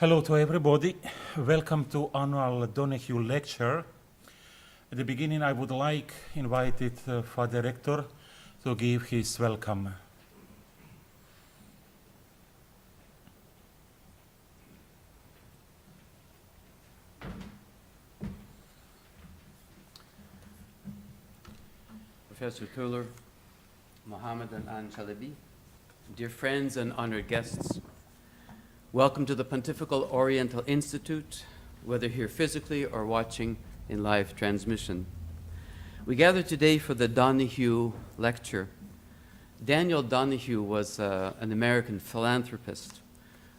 Hello to everybody. Welcome to annual Donohue Lecture. At the beginning, I would like invited Father Rector to give his welcome. Professor Tuller, Mohammed and Anne Chalabi, dear friends and honored guests, welcome to the Pontifical Oriental Institute, whether here physically or watching in live transmission. We gather today for the Donohue Lecture. Daniel Donohue was an American philanthropist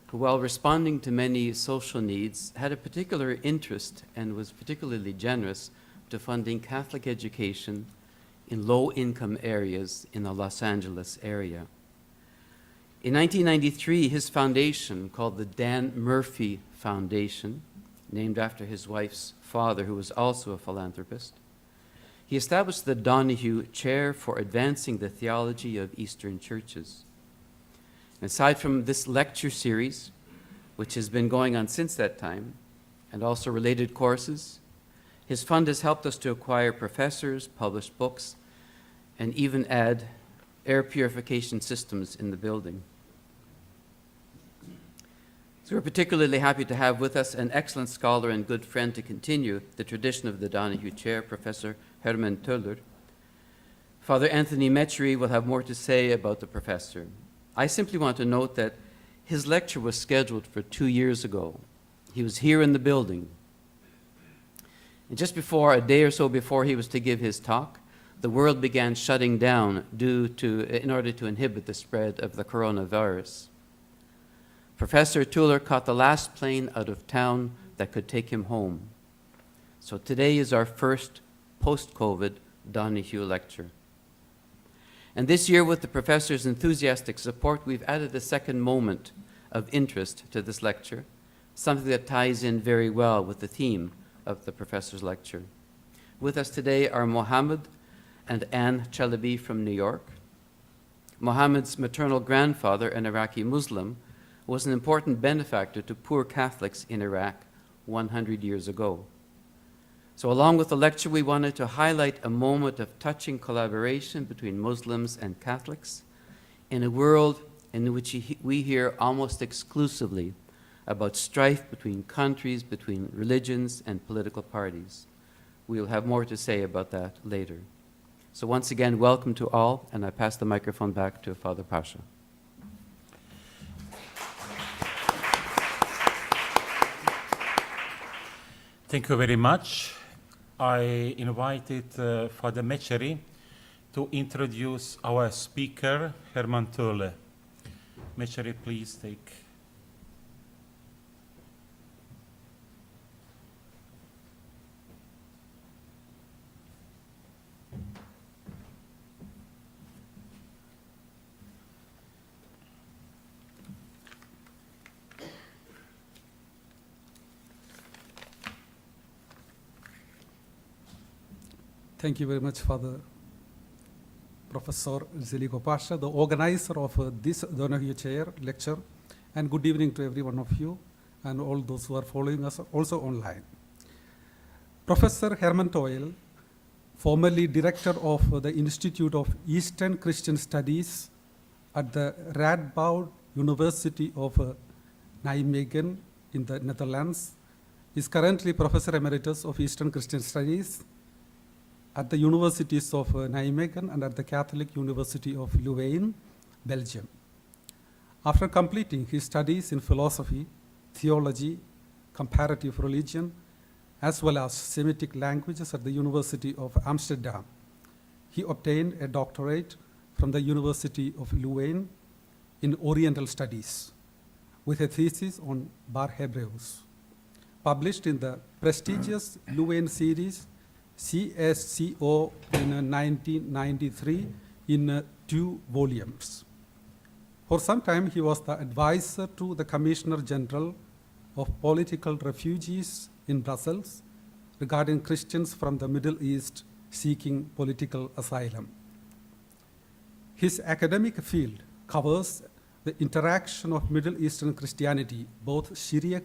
who, while responding to many social needs, had a particular interest and was particularly generous to funding Catholic education in low-income areas in the Los Angeles area. In 1993, his foundation, called the Dan Murphy Foundation, named after his wife's father, who was also a philanthropist, he established the Donohue Chair for advancing the theology of Eastern churches. Aside from this lecture series, which has been going on since that time, and also related courses, his fund has helped us to acquire professors, publish books, and even add air purification systems in the building. So we're particularly happy to have with us an excellent scholar and good friend to continue the tradition of the Donohue Chair, Professor Herman Tuller. Father Anthony Mechery will have more to say about the professor. I simply want to note that his lecture was scheduled for 2 years ago. He was here in the building. And just before, a day or so before he was to give his talk, the world began shutting down in order to inhibit the spread of the coronavirus. Professor Tuller caught the last plane out of town that could take him home. So today is our first post-COVID Donohue lecture. And this year, with the professor's enthusiastic support, we've added a second moment of interest to this lecture, something that ties in very well with the theme of the professor's lecture. With us today are Mohammed and Anne Chalabi from New York. Mohammed's maternal grandfather, an Iraqi Muslim, was an important benefactor to poor Catholics in Iraq 100 years ago. So along with the lecture, we wanted to highlight a moment of touching collaboration between Muslims and Catholics in a world in which we hear almost exclusively about strife between countries, between religions and political parties. We'll have more to say about that later. So once again, welcome to all, and I pass the microphone back to Father Pasha. Thank you very much. I invited Father Mechery to introduce our speaker, Herman Tuller. Mechery, please take. Thank you very much, Father Professor Zeliko Pasha, the organizer of this Donohue Chair lecture, and good evening to every one of you and all those who are following us also online. Professor Herman Toyle, formerly director of the Institute of Eastern Christian Studies at the Radboud University of Nijmegen in the Netherlands, is currently Professor Emeritus of Eastern Christian Studies at the universities of Nijmegen and at the Catholic University of Leuven, Belgium. After completing his studies in philosophy, theology, comparative religion, as well as Semitic languages at the University of Amsterdam, he obtained a doctorate from the University of Leuven in Oriental Studies with a thesis on Bar Hebreus, published in the prestigious Leuven series CSCO in 1993 in 2 volumes. For some time, he was the advisor to the Commissioner General of Political Refugees in Brussels regarding Christians from the Middle East seeking political asylum. His academic field covers the interaction of Middle Eastern Christianity, both Syriac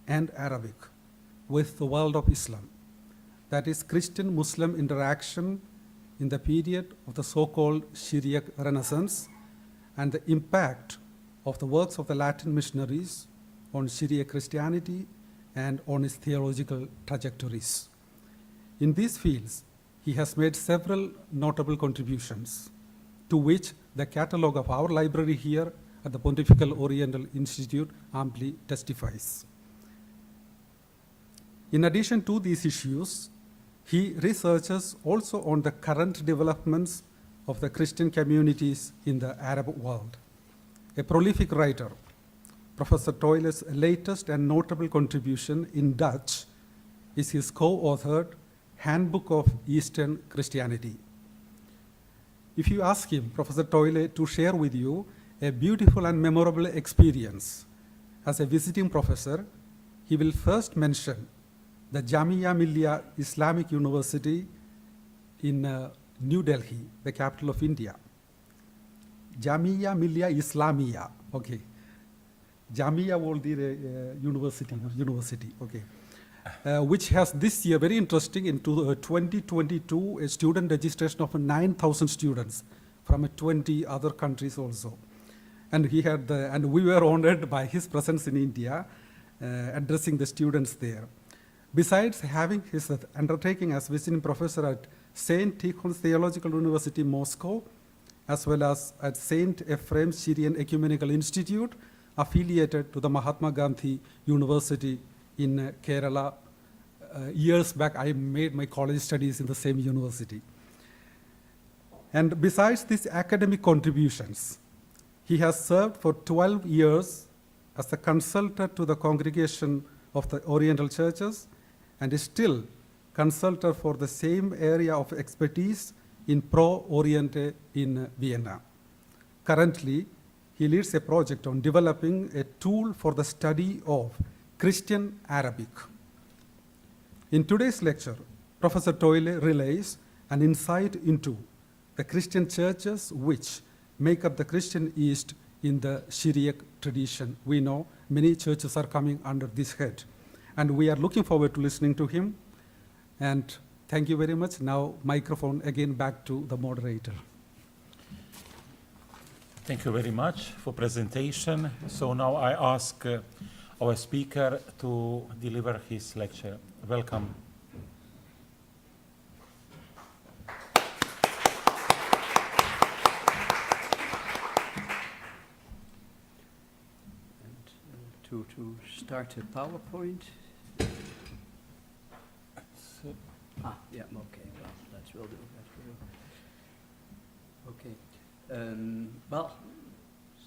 and Arabic, with the world of Islam. That is Christian-Muslim interaction in the period of the so-called Syriac Renaissance and the impact of the works of the Latin missionaries on Syriac Christianity and on its theological trajectories. In these fields, he has made several notable contributions, to which the catalogue of our library here at the Pontifical Oriental Institute amply testifies. In addition to these issues, he researches also on the current developments of the Christian communities in the Arab world. A prolific writer, Professor Toile's latest and notable contribution in Dutch is his co-authored Handbook of Eastern Christianity. If you ask him, Professor Toile, to share with you a beautiful and memorable experience as a visiting professor, he will first mention the Jamia Millia Islamic University in New Delhi, the capital of India. Jamia Millia Islamia, okay. Jamia University, okay. Which has this year, very interesting, in 2022, a student registration of 9,000 students from 20 other countries also. And we were honored by his presence in India, addressing the students there. Besides having his undertaking as visiting professor at St. Tikhon's Theological University, Moscow, as well as at St. Ephraim Syrian Ecumenical Institute, affiliated to the Mahatma Gandhi University in Kerala. Years back, I made my college studies in the same university. And besides these academic contributions, he has served for 12 years as the consultant to the Congregation of the Oriental Churches and is still consultant for the same area of expertise in Pro Oriente in Vienna. Currently, he leads a project on developing a tool for the study of Christian Arabic. In today's lecture, Professor Toile relays an insight into the Christian churches which make up the Christian East in the Syriac tradition. We know many churches are coming under this head, and we are looking forward to listening to him. And thank you very much. Now, microphone again back to the moderator. Thank you very much for presentation. So now I ask our speaker to deliver his lecture. Welcome. And to start a PowerPoint. Yeah, okay, well, that will do. Okay.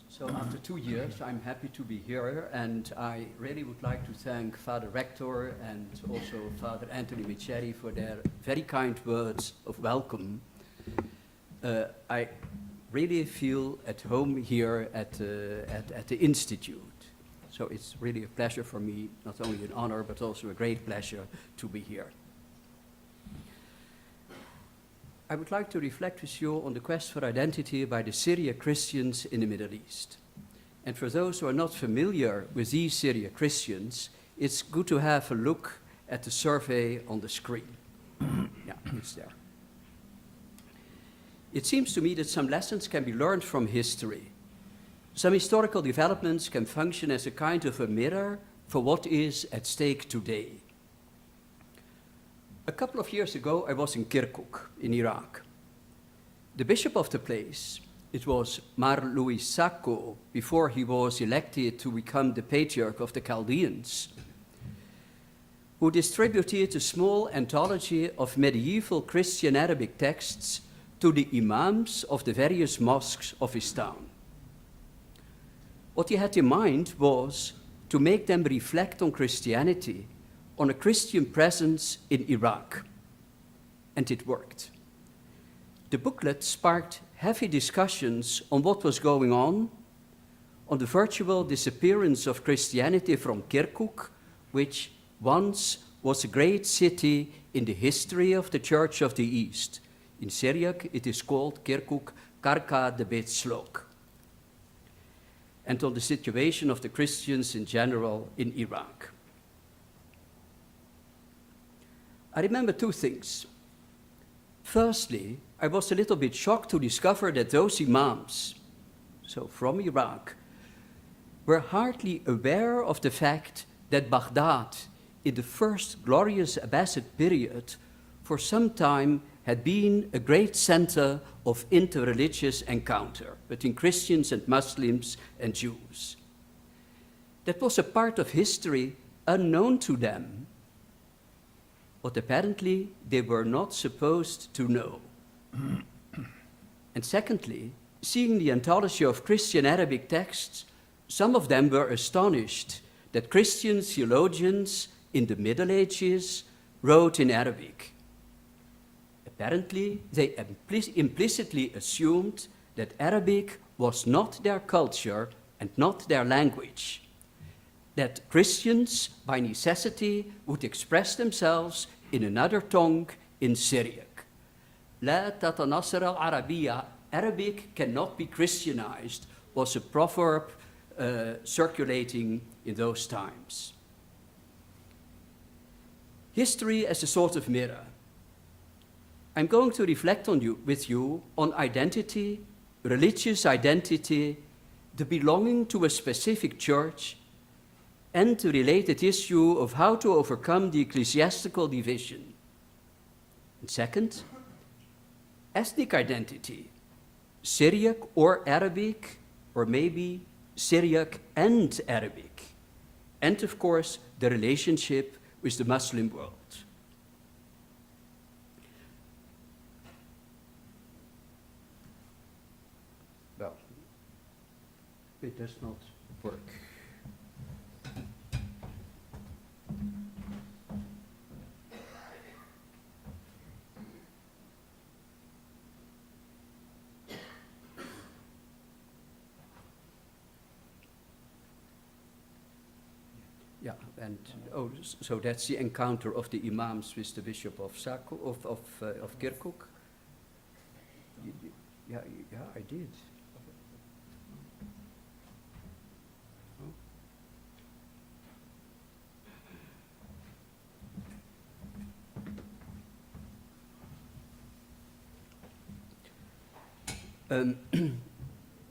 So after 2 years, I'm happy to be here, and I really would like to thank Father Rector and also Father Anthony Mecheri for their very kind words of welcome. I really feel at home here at the Institute. So it's really a pleasure for me, not only an honor, but also a great pleasure to be here. I would like to reflect with you on the quest for identity by the Syriac Christians in the Middle East. And for those who are not familiar with these Syriac Christians, it's good to have a look at the survey on the screen. Yeah, it's there. It seems to me that some lessons can be learned from history. Some historical developments can function as a kind of a mirror for what is at stake today. A couple of years ago, I was in Kirkuk in Iraq. The bishop of the place, it was Mar Louis Sacco, before he was elected to become the patriarch of the Chaldeans, who distributed a small anthology of medieval Christian Arabic texts to the imams of the various mosques of his town. What he had in mind was to make them reflect on Christianity, on a Christian presence in Iraq. And it worked. The booklet sparked heavy discussions on what was going on the virtual disappearance of Christianity from Kirkuk, which once was a great city in the history of the Church of the East. In Syriac, it is called Kirkuk Karka de Beit Slok. and on the situation of the Christians in general in Iraq. I remember two things. Firstly, I was a little bit shocked to discover that those imams, so from Iraq, were hardly aware of the fact that Baghdad, in the first glorious Abbasid period, for some time had been a great center of interreligious encounter between Christians and Muslims and Jews. That was a part of history unknown to them, but apparently they were not supposed to know. And secondly, seeing the anthology of Christian Arabic texts, some of them were astonished that Christian theologians in the Middle Ages wrote in Arabic. Apparently, they implicitly assumed that Arabic was not their culture and not their language, that Christians, by necessity, would express themselves in another tongue, in Syriac. لا تتنصر العربية, Arabic cannot be Christianized, was a proverb circulating in those times. History as a sort of mirror. I'm going to reflect with you on identity, religious identity, the belonging to a specific church, and the related issue of how to overcome the ecclesiastical division. And second, ethnic identity, Syriac or Arabic, or maybe Syriac and Arabic, and of course, the relationship with the Muslim world. Well, it does not work. Yeah, and so that's the encounter of the imams with the bishop of Kirkuk. Yeah, I did.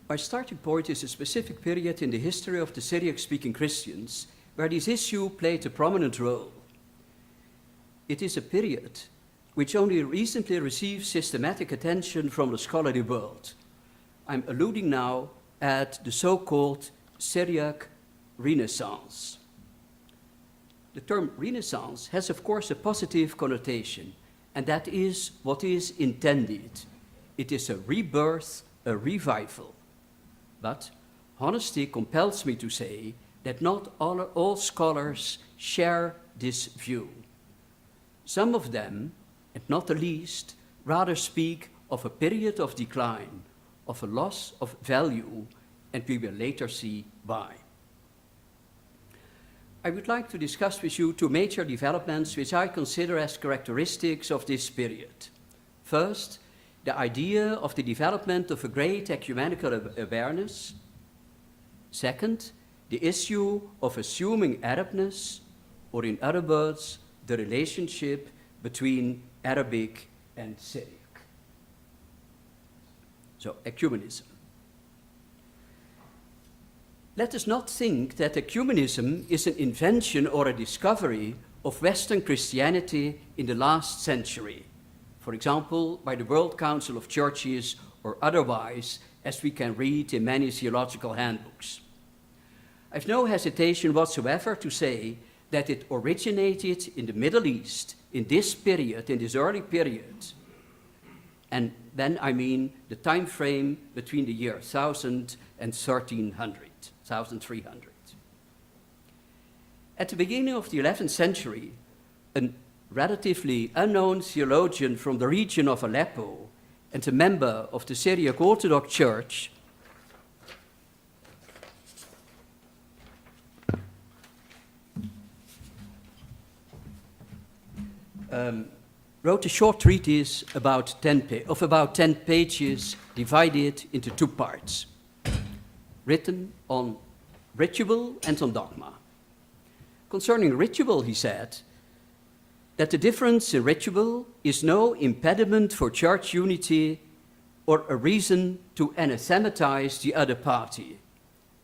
My starting point is a specific period in the history of the Syriac-speaking Christians where this issue played a prominent role. It is a period which only recently received systematic attention from the scholarly world. I'm alluding now at the so-called Syriac Renaissance. The term Renaissance has, of course, a positive connotation, and that is what is intended. It is a rebirth, a revival. But honesty compels me to say that not all scholars share this view. Some of them, and not the least, rather speak of a period of decline, of a loss of value, and we will later see why. I would like to discuss with you two major developments which I consider as characteristics of this period. First, the idea of the development of a great ecumenical awareness. Second, the issue of assuming Arabness, or in other words, the relationship between Arabic and Syriac. So, ecumenism. Let us not think that ecumenism is an invention or a discovery of Western Christianity in the last century, for example, by the World Council of Churches or otherwise, as we can read in many theological handbooks. I have no hesitation whatsoever to say that it originated in the Middle East in this period, in this early period. And then I mean the time frame between the year 1000 and 1300. At the beginning of the 11th century, a relatively unknown theologian from the region of Aleppo and a member of the Syriac Orthodox Church wrote a short treatise of about 10 pages, divided into two parts. written on ritual and on dogma. Concerning ritual, he said that the difference in ritual is no impediment for church unity or a reason to anathematize the other party.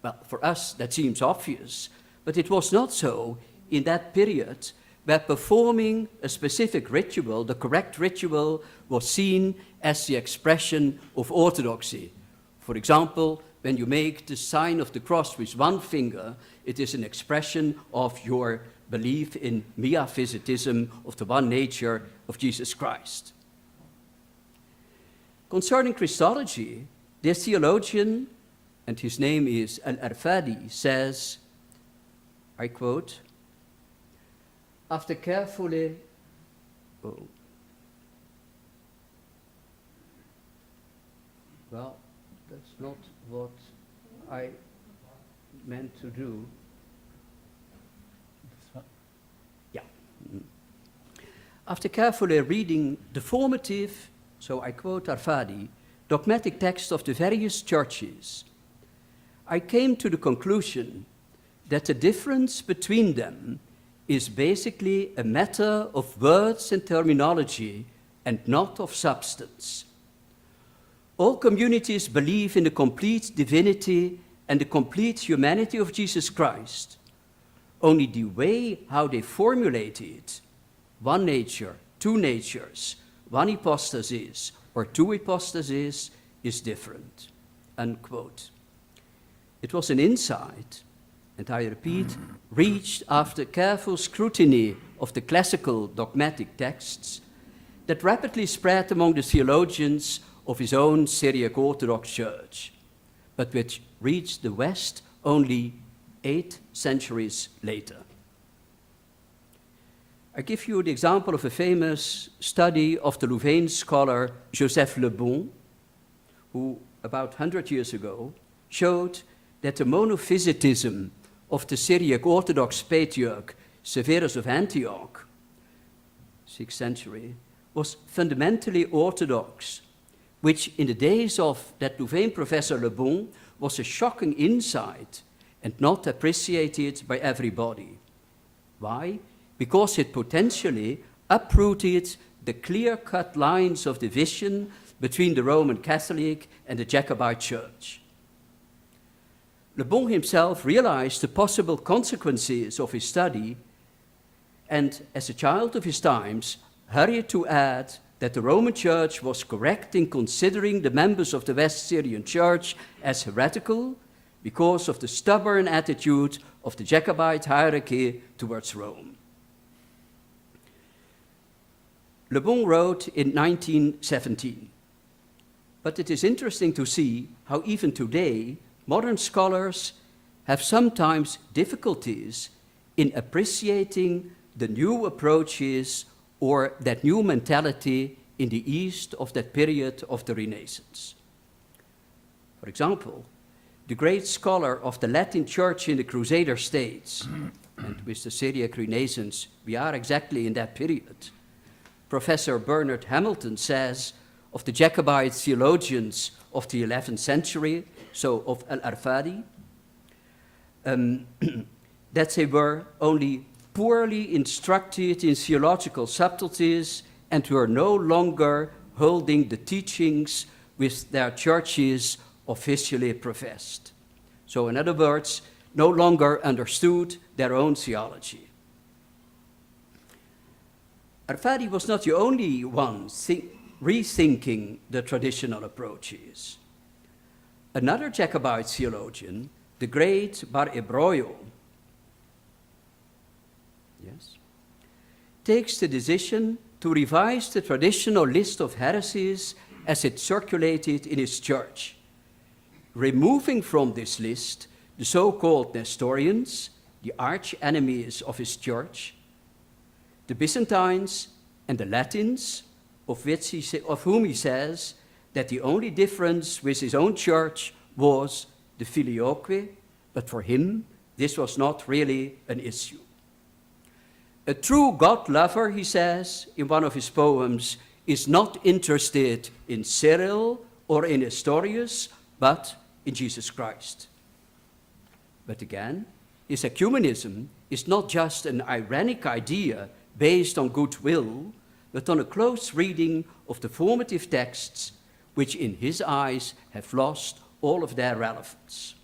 Well, for us, that seems obvious, but it was not so in that period where performing a specific ritual, the correct ritual, was seen as the expression of orthodoxy. For example, when you make the sign of the cross with one finger, it is an expression of your belief in miaphysitism, of the one nature of Jesus Christ. Concerning Christology, this theologian, and his name is Al-Arfadi, says, I quote, after carefully, well, that's not what I meant to do. Yeah. After carefully reading the formative, so I quote Arfadi, dogmatic texts of the various churches, I came to the conclusion that the difference between them is basically a matter of words and terminology and not of substance. All communities believe in the complete divinity and the complete humanity of Jesus Christ. Only the way how they formulate it, one nature, two natures, one hypostasis, or two hypostases, is different, unquote. It was an insight, and I repeat, reached after careful scrutiny of the classical dogmatic texts that rapidly spread among the theologians of his own Syriac Orthodox Church, but which reached the West only 8 centuries later. I give you the example of a famous study of the Louvain scholar Joseph Le Bon, who about 100 years ago showed that the monophysitism of the Syriac Orthodox patriarch Severus of Antioch, 6th century, was fundamentally orthodox, which in the days of that Louvain professor Le Bon was a shocking insight and not appreciated by everybody. Why? Because it potentially uprooted the clear-cut lines of division between the Roman Catholic and the Jacobite Church. Le Bon himself realized the possible consequences of his study and, as a child of his times, hurried to add that the Roman Church was correct in considering the members of the West Syrian Church as heretical because of the stubborn attitude of the Jacobite hierarchy towards Rome. Le Bon wrote in 1917, but it is interesting to see how even today modern scholars have sometimes difficulties in appreciating the new approaches or that new mentality in the East of that period of the Renaissance. For example, the great scholar of the Latin Church in the Crusader states, and with the Syriac Renaissance, we are exactly in that period. Professor Bernard Hamilton says of the Jacobite theologians of the 11th century, so of Al-Arfadi, that they were only poorly instructed in theological subtleties and were no longer holding the teachings which their churches officially professed. So in other words, no longer understood their own theology. Arfadi was not the only one rethinking the traditional approaches. Another Jacobite theologian, the great Bar Ebroio, takes the decision to revise the traditional list of heresies as it circulated in his church, removing from this list the so-called Nestorians, the arch enemies of his church, the Byzantines and the Latins, of whom he says that the only difference with his own church was the filioque, but for him, this was not really an issue. A true God lover, he says in one of his poems, is not interested in Cyril or in Nestorius, but in Jesus Christ. But again, his ecumenism is not just an ironic idea based on goodwill, but on a close reading of the formative texts, which in his eyes have lost all of their relevance.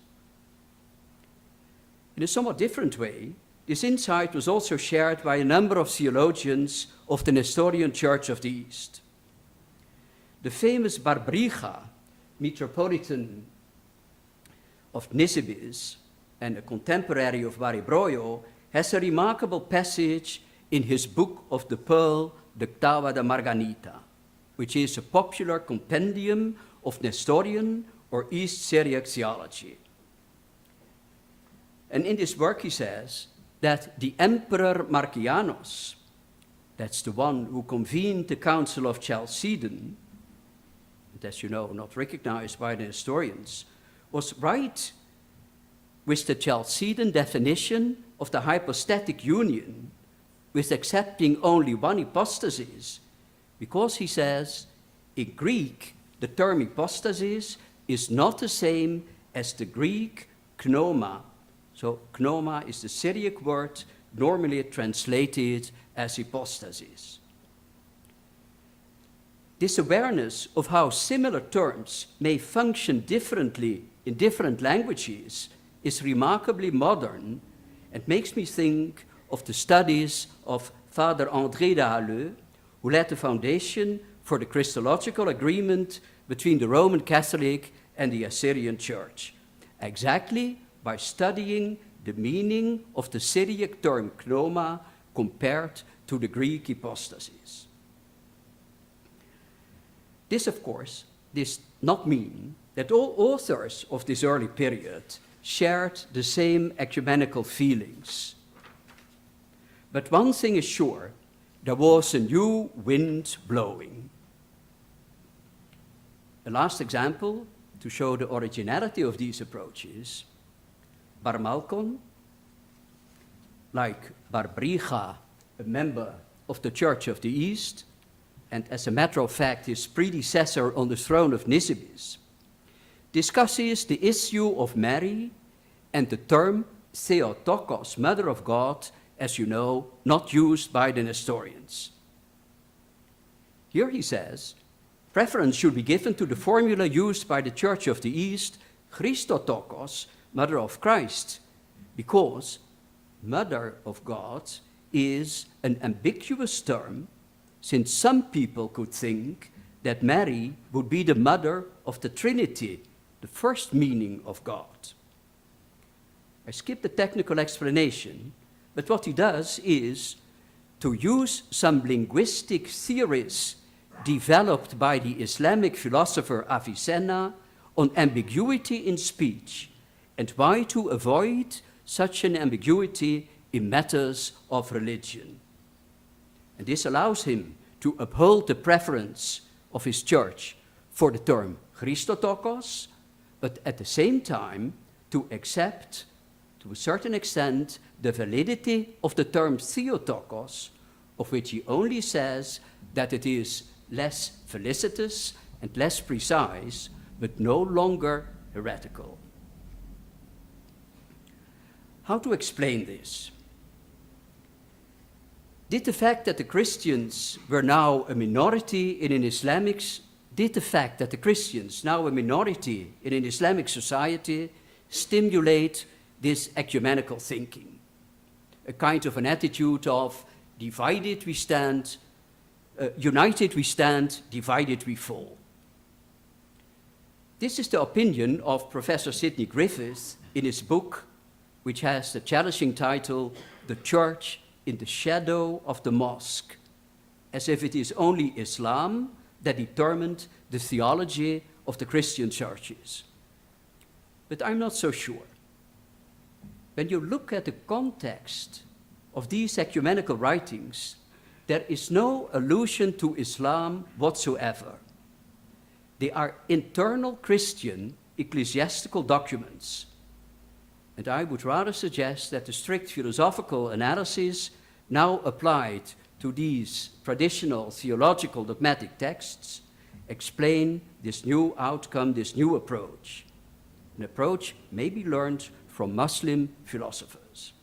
In a somewhat different way, this insight was also shared by a number of theologians of the Nestorian Church of the East. The famous Barbriga, Metropolitan of Nisibis and a contemporary of Baribroyo, has a remarkable passage in his book of the Pearl, the Octava de Marganita, which is a popular compendium of Nestorian or East Syriac theology. And in this work he says that the Emperor Marcianus, that's the one who convened the Council of Chalcedon, and as you know, not recognized by the historians, was right with the Chalcedon definition of the hypostatic union, with accepting only one hypostasis, because he says, in Greek, the term hypostasis is not the same as the Greek pneuma. So pneuma is the Syriac word normally translated as hypostasis. This awareness of how similar terms may function differently in different languages is remarkably modern and makes me think of the studies of Father André de Halleux, who laid the foundation for the Christological agreement between the Roman Catholic and the Assyrian Church, exactly by studying the meaning of the Syriac term pneuma compared to the Greek hypostasis. This, of course, does not mean that all authors of this early period shared the same ecumenical feelings. But one thing is sure, there was a new wind blowing. A last example to show the originality of these approaches, Bar Malcolm, like Barbriga, a member of the Church of the East, and as a matter of fact, his predecessor on the throne of Nisibis, discusses the issue of Mary and the term Theotokos, Mother of God, as you know, not used by the Nestorians. Here he says, preference should be given to the formula used by the Church of the East, Christotokos, Mother of Christ, because Mother of God is an ambiguous term, since some people could think that Mary would be the mother of the Trinity, the first meaning of God. I skip the technical explanation, but what he does is to use some linguistic theories developed by the Islamic philosopher Avicenna on ambiguity in speech and why to avoid such an ambiguity in matters of religion. And this allows him to uphold the preference of his church for the term Christotokos, but at the same time to accept, to a certain extent, the validity of the term Theotokos, of which he only says that it is less felicitous and less precise, but no longer heretical. How to explain this? Did the fact that the Christians were now a minority in an Islamic society stimulate this ecumenical thinking? A kind of an attitude of divided we stand, united we stand, divided we fall. This is the opinion of Professor Sidney Griffith in his book, which has the challenging title, The Church in the Shadow of the Mosque, as if it is only Islam that determined the theology of the Christian churches. But I'm not so sure. When you look at the context of these ecumenical writings, there is no allusion to Islam whatsoever. They are internal Christian ecclesiastical documents. And I would rather suggest that the strict philosophical analysis now applied to these traditional theological dogmatic texts explain this new outcome, this new approach. An approach may be learned from Muslim philosophers.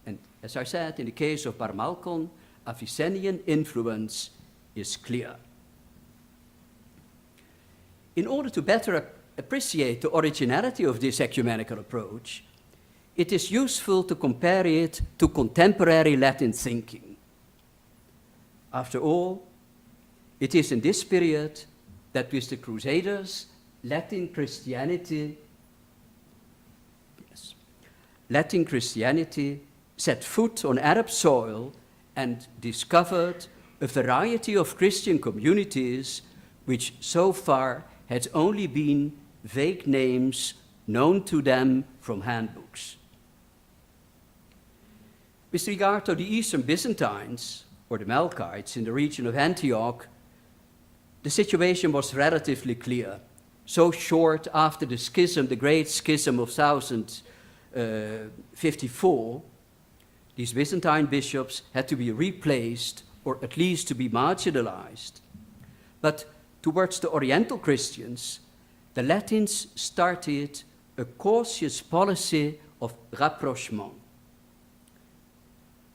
And as I said, in the case of Bar Malkon, Avicennian influence is clear. In order to better appreciate the originality of this ecumenical approach, it is useful to compare it to contemporary Latin thinking. After all, it is in this period that with the Crusaders, Latin Christianity set foot on Arab soil and discovered a variety of Christian communities which so far had only been vague names known to them from handbooks. With regard to the Eastern Byzantines, or the Melkites in the region of Antioch, the situation was relatively clear. So short after the schism, the great schism of 1054, these Byzantine bishops had to be replaced, or at least to be marginalized. But towards the Oriental Christians, the Latins started a cautious policy of rapprochement.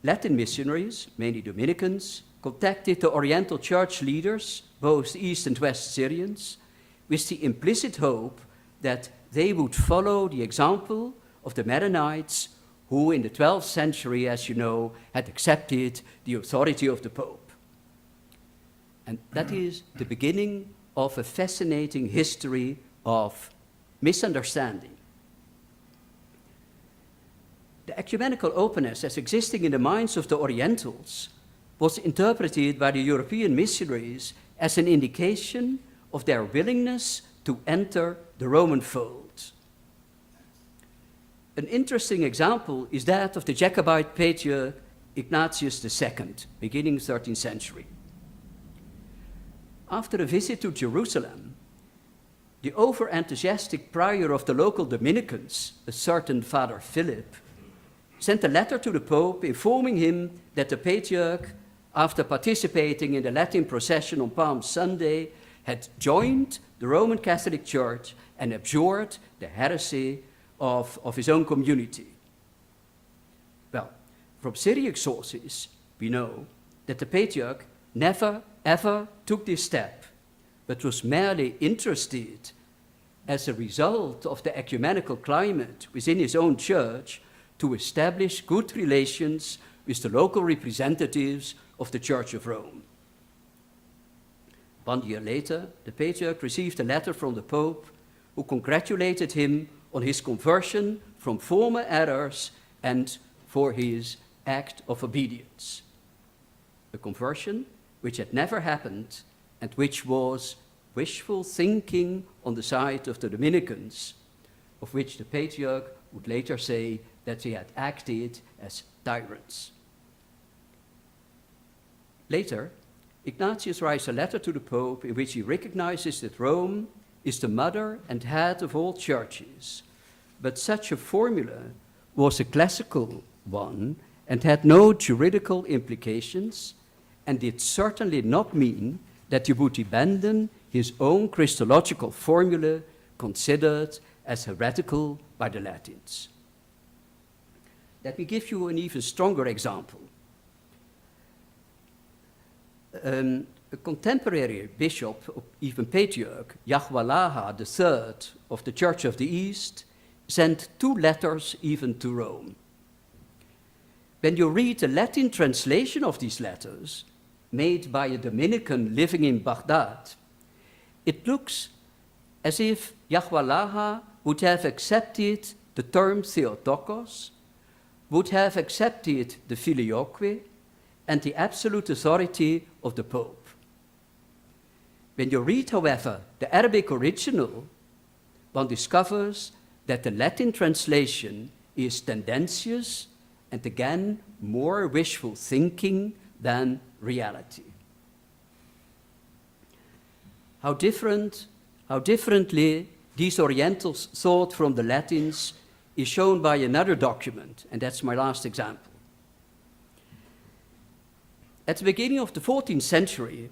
Latin missionaries, mainly Dominicans, contacted the Oriental church leaders, both East and West Syrians, with the implicit hope that they would follow the example of the Maronites, who in the 12th century, as you know, had accepted the authority of the Pope. And that is the beginning of a fascinating history of misunderstanding. The ecumenical openness as existing in the minds of the Orientals was interpreted by the European missionaries as an indication of their willingness to enter the Roman fold. An interesting example is that of the Jacobite patriarch Ignatius II, beginning 13th century. After a visit to Jerusalem, the over-enthusiastic prior of the local Dominicans, a certain Father Philip, sent a letter to the Pope informing him that the patriarch, after participating in the Latin procession on Palm Sunday, had joined the Roman Catholic Church and abjured the heresy of his own community. Well, from Syriac sources, we know that the patriarch never, ever took this step, but was merely interested, as a result of the ecumenical climate within his own church, to establish good relations with the local representatives of the Church of Rome. 1 year later, the patriarch received a letter from the Pope, who congratulated him on his conversion from former errors and for his act of obedience. A conversion which had never happened and which was wishful thinking on the side of the Dominicans, of which the patriarch would later say that they had acted as tyrants. Later, Ignatius writes a letter to the Pope in which he recognizes that Rome is the mother and head of all churches, but such a formula was a classical one and had no juridical implications, and did certainly not mean that he would abandon his own Christological formula considered as heretical by the Latins. Let me give you an even stronger example. A contemporary bishop, or even patriarch, Yahwalaha III of the Church of the East, sent 2 letters even to Rome. When you read the Latin translation of these letters, made by a Dominican living in Baghdad, it looks as if Yahwalaha would have accepted the term Theotokos, would have accepted the filioque, and the absolute authority of the Pope. When you read, however, the Arabic original, one discovers that the Latin translation is tendentious and again more wishful thinking than reality. How differently these Orientals thought from the Latins is shown by another document, and that's my last example. At the beginning of the 14th century,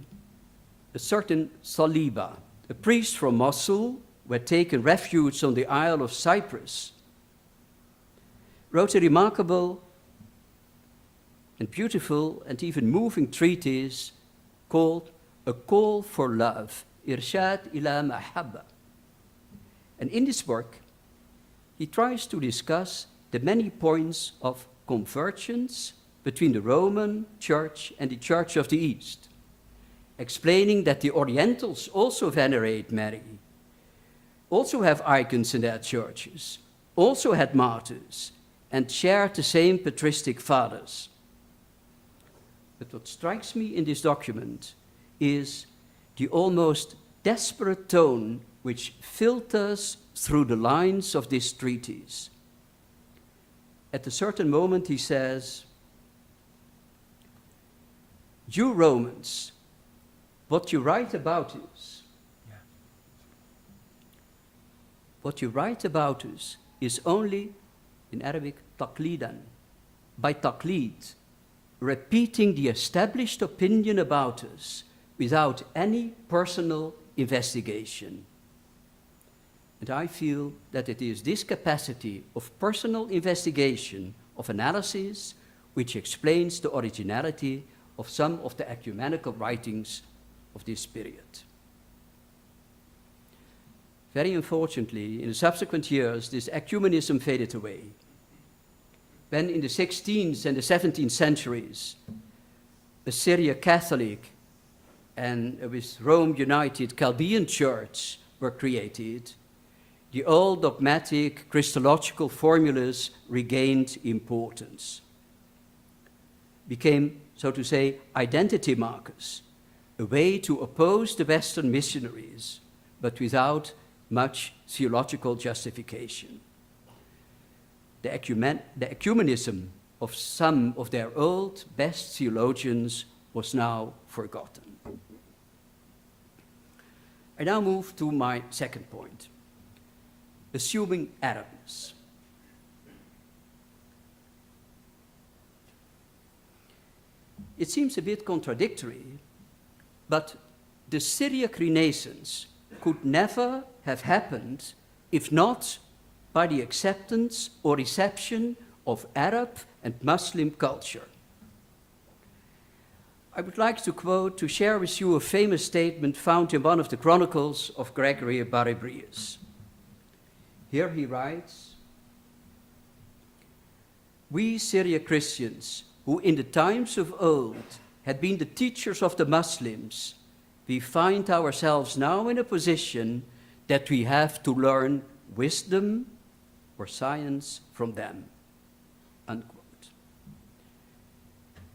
a certain Saliba, a priest from Mosul, who had taken refuge on the Isle of Cyprus, wrote a remarkable and beautiful and even moving treatise called A Call for Love, Irshad ila Mahabba. And in this work, he tries to discuss the many points of convergence between the Roman Church and the Church of the East, explaining that the Orientals also venerate Mary, also have icons in their churches, also had martyrs, and shared the same patristic fathers. But what strikes me in this document is the almost desperate tone which filters through the lines of this treatise. At a certain moment he says, "You Romans, what you write about us, what you write about us is only, in Arabic, taqlidan, by taqlid, repeating the established opinion about us without any personal investigation." And I feel that it is this capacity of personal investigation, of analysis, which explains the originality of some of the ecumenical writings of this period. Very unfortunately, in the subsequent years, this ecumenism faded away. When in the 16th and the 17th centuries, a Syrio-Catholic and with Rome united Chaldean church were created, the old dogmatic Christological formulas regained importance, became, so to say, identity markers, a way to oppose the Western missionaries, but without much theological justification. The ecumenism of some of their old best theologians was now forgotten. I now move to my second point, assuming Arabness. It seems a bit contradictory, but the Syriac Renaissance could never have happened if not by the acceptance or reception of Arab and Muslim culture. I would like to share with you a famous statement found in one of the chronicles of Gregory Barabrius. Here he writes, "We Syriac Christians, who in the times of old had been the teachers of the Muslims, we find ourselves now in a position that we have to learn wisdom or science from them." Unquote.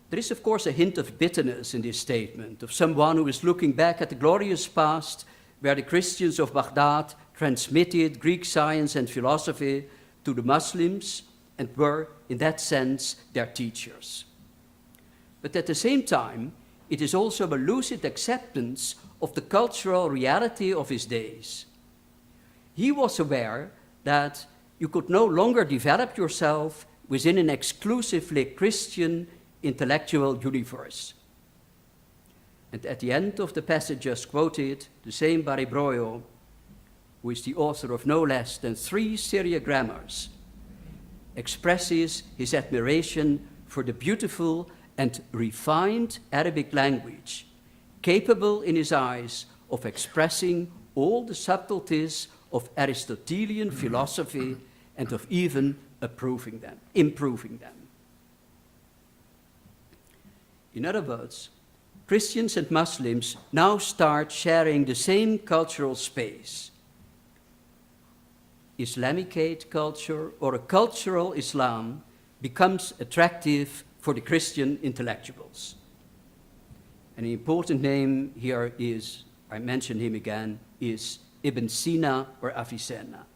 There is, of course, a hint of bitterness in this statement, of someone who is looking back at the glorious past where the Christians of Baghdad transmitted Greek science and philosophy to the Muslims and were, in that sense, their teachers. But at the same time, it is also a lucid acceptance of the cultural reality of his days. He was aware that you could no longer develop yourself within an exclusively Christian intellectual universe. And at the end of the passage just quoted, the same Baribroio, who is the author of no less than 3 Syriac grammars, expresses his admiration for the beautiful and refined Arabic language, capable in his eyes of expressing all the subtleties of Aristotelian philosophy and of even improving them. In other words, Christians and Muslims now start sharing the same cultural space. Islamicate culture or a cultural Islam becomes attractive for the Christian intellectuals. An important name here is, I mention him again, is Ibn Sina or Avicenna.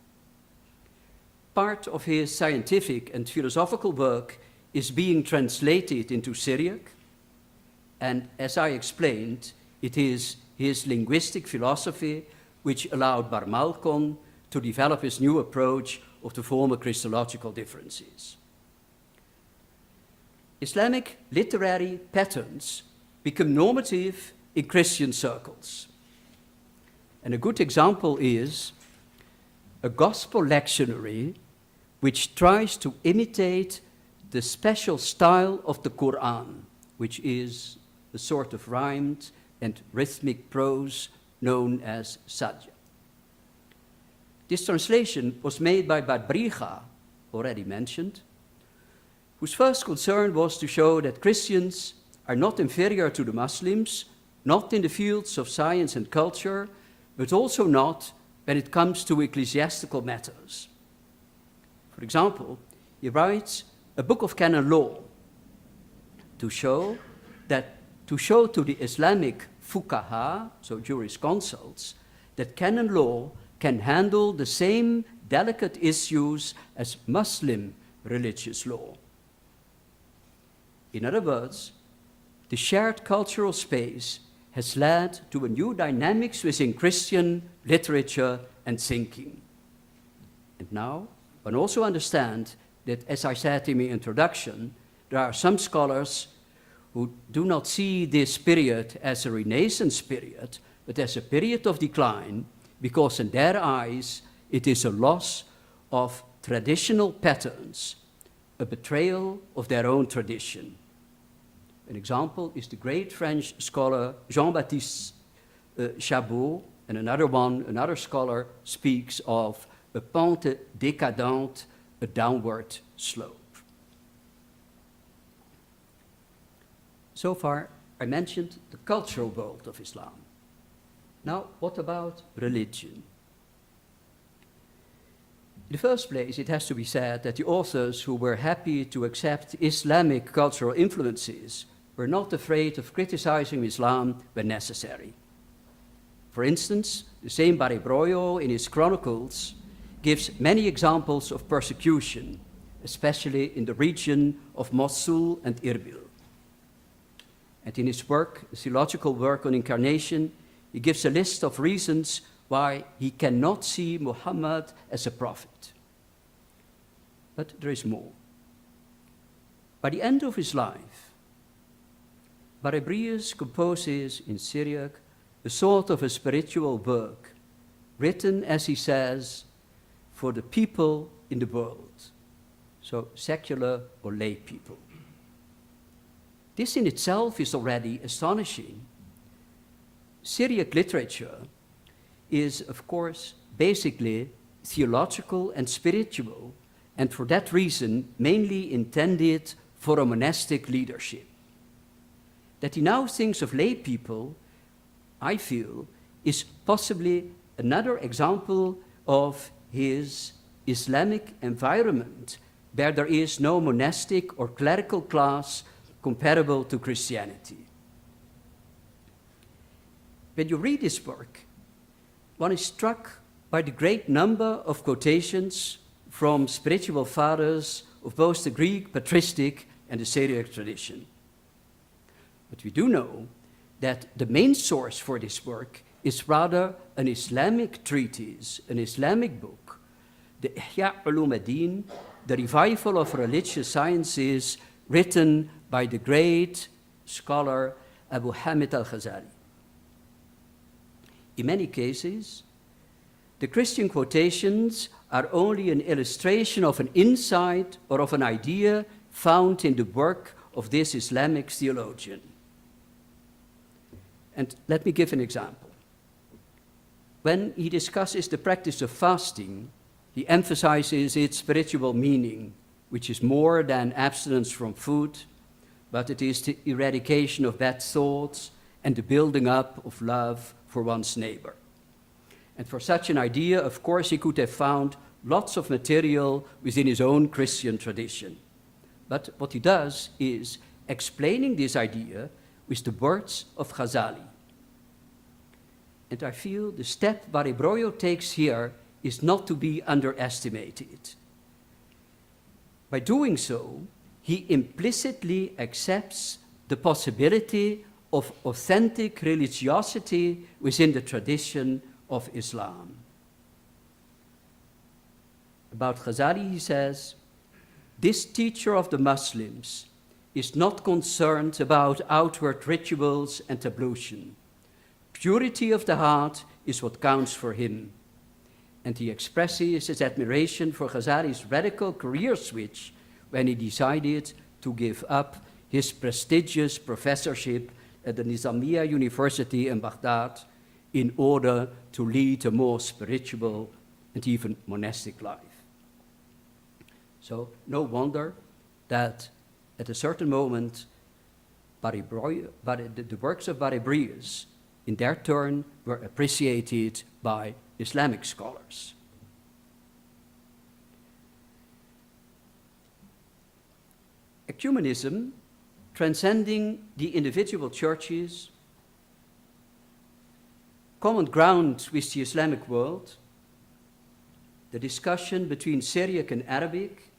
Part of his scientific and philosophical work is being translated into Syriac, and as I explained, it is his linguistic philosophy which allowed Bar Malkon to develop his new approach of the former Christological differences. Islamic literary patterns become normative in Christian circles. And a good example is a gospel lectionary which tries to imitate the special style of the Quran, which is a sort of rhymed and rhythmic prose known as sajja. This translation was made by Barbriga, already mentioned, whose first concern was to show that Christians are not inferior to the Muslims, not in the fields of science and culture, but also not when it comes to ecclesiastical matters. For example, he writes a book of canon law to show to the Islamic fuqaha, so jurisconsults, that canon law can handle the same delicate issues as Muslim religious law. In other words, the shared cultural space has led to a new dynamics within Christian literature and thinking. And now, one also understands that, as I said in my introduction, there are some scholars who do not see this period as a Renaissance period, but as a period of decline, because in their eyes it is a loss of traditional patterns, a betrayal of their own tradition. An example is the great French scholar Jean-Baptiste Chabot, and another scholar speaks of a pente décadente, a downward slope. So far, I mentioned the cultural world of Islam. Now, what about religion? In the first place, it has to be said that the authors who were happy to accept Islamic cultural influences were not afraid of criticizing Islam when necessary. For instance, the same Baribroyo in his chronicles gives many examples of persecution, especially in the region of Mosul and Irbil. And in his work, a theological work on incarnation, he gives a list of reasons why he cannot see Muhammad as a prophet. But there is more. By the end of his life, Barbrius composes in Syriac a sort of a spiritual work, written, as he says, for the people in the world, so secular or lay people. This in itself is already astonishing. Syriac literature is, of course, basically theological and spiritual, and for that reason, mainly intended for a monastic leadership. That he now thinks of lay people, I feel, is possibly another example of his Islamic environment, where there is no monastic or clerical class comparable to Christianity. When you read this work, one is struck by the great number of quotations from spiritual fathers of both the Greek patristic and the Syriac tradition. But we do know that the main source for this work is rather an Islamic treatise, an Islamic book, the Ihya Ulum-ad-Din, the revival of religious sciences, written by the great scholar Abu Hamid al-Ghazali. In many cases, the Christian quotations are only an illustration of an insight or of an idea found in the work of this Islamic theologian. And let me give an example. When he discusses the practice of fasting, he emphasizes its spiritual meaning, which is more than abstinence from food, but it is the eradication of bad thoughts and the building up of love for one's neighbor. And for such an idea, of course, he could have found lots of material within his own Christian tradition. But what he does is explaining this idea with the words of Ghazali. And I feel the step Baribroyo takes here is not to be underestimated. By doing so, he implicitly accepts the possibility of authentic religiosity within the tradition of Islam. About Ghazali, he says, this teacher of the Muslims is not concerned about outward rituals and ablution. Purity of the heart is what counts for him. and he expresses his admiration for Ghazali's radical career switch when he decided to give up his prestigious professorship at the Nizamiya University in Baghdad in order to lead a more spiritual and even monastic life. So no wonder that at a certain moment, the works of Baribrius, in their turn, were appreciated by Islamic scholars. Ecumenism, transcending the individual churches, common ground with the Islamic world, the discussion between Syriac and Arabic,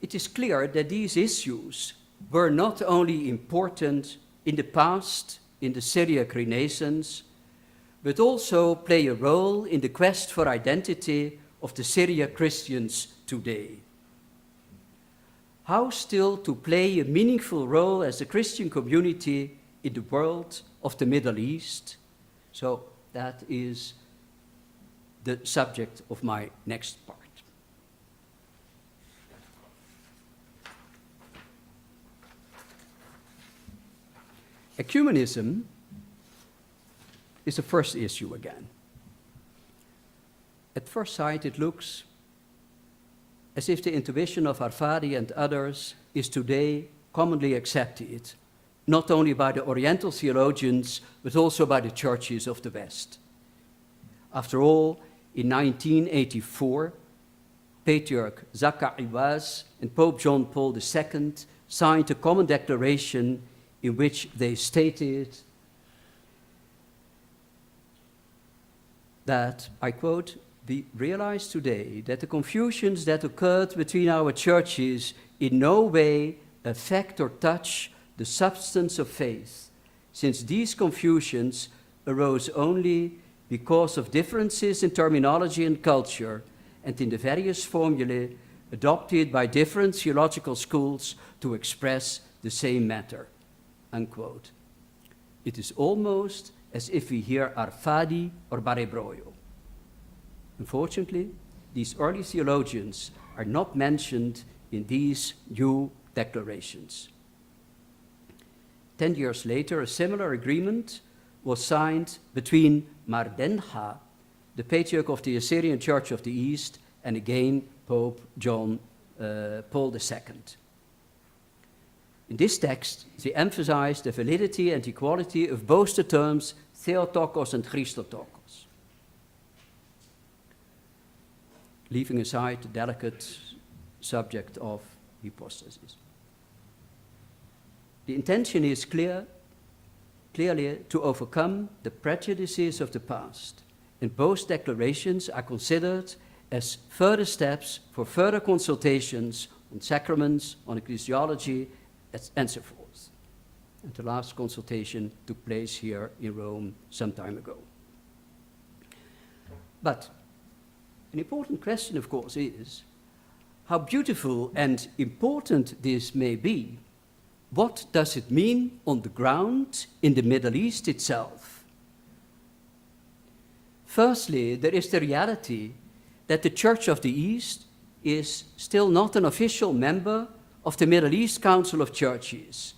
it is clear that these issues were not only important in the past, in the Syriac Renaissance, but also play a role in the quest for identity of the Syriac Christians today. How still to play a meaningful role as a Christian community in the world of the Middle East? So that is the subject of my next part. Ecumenism is the first issue again. At first sight, it looks as if the intuition of Arfadi and others is today commonly accepted, not only by the Oriental theologians, but also by the churches of the West. After all, in 1984, Patriarch Zaka Iwaz and Pope John Paul II signed a common declaration in which they stated that, I quote, "We realize today that the confusions that occurred between our churches in no way affect or touch the substance of faith, since these confusions arose only because of differences in terminology and culture and in the various formulae adopted by different theological schools to express the same matter," unquote. It is almost as if we hear Arfadi or Barebroyo. Unfortunately, these early theologians are not mentioned in these new declarations. 10 years later, a similar agreement was signed between Mardenha, the patriarch of the Assyrian Church of the East, and again Pope John Paul II. In this text, they emphasize the validity and equality of both the terms Theotokos and Christotokos, leaving aside the delicate subject of hypostasis. The intention is clearly to overcome the prejudices of the past, and both declarations are considered as further steps for further consultations on sacraments, on ecclesiology, and so forth. And the last consultation took place here in Rome some time ago. But an important question, of course, is how beautiful and important this may be. What does it mean on the ground in the Middle East itself? Firstly, there is the reality that the Church of the East is still not an official member of the Middle East Council of Churches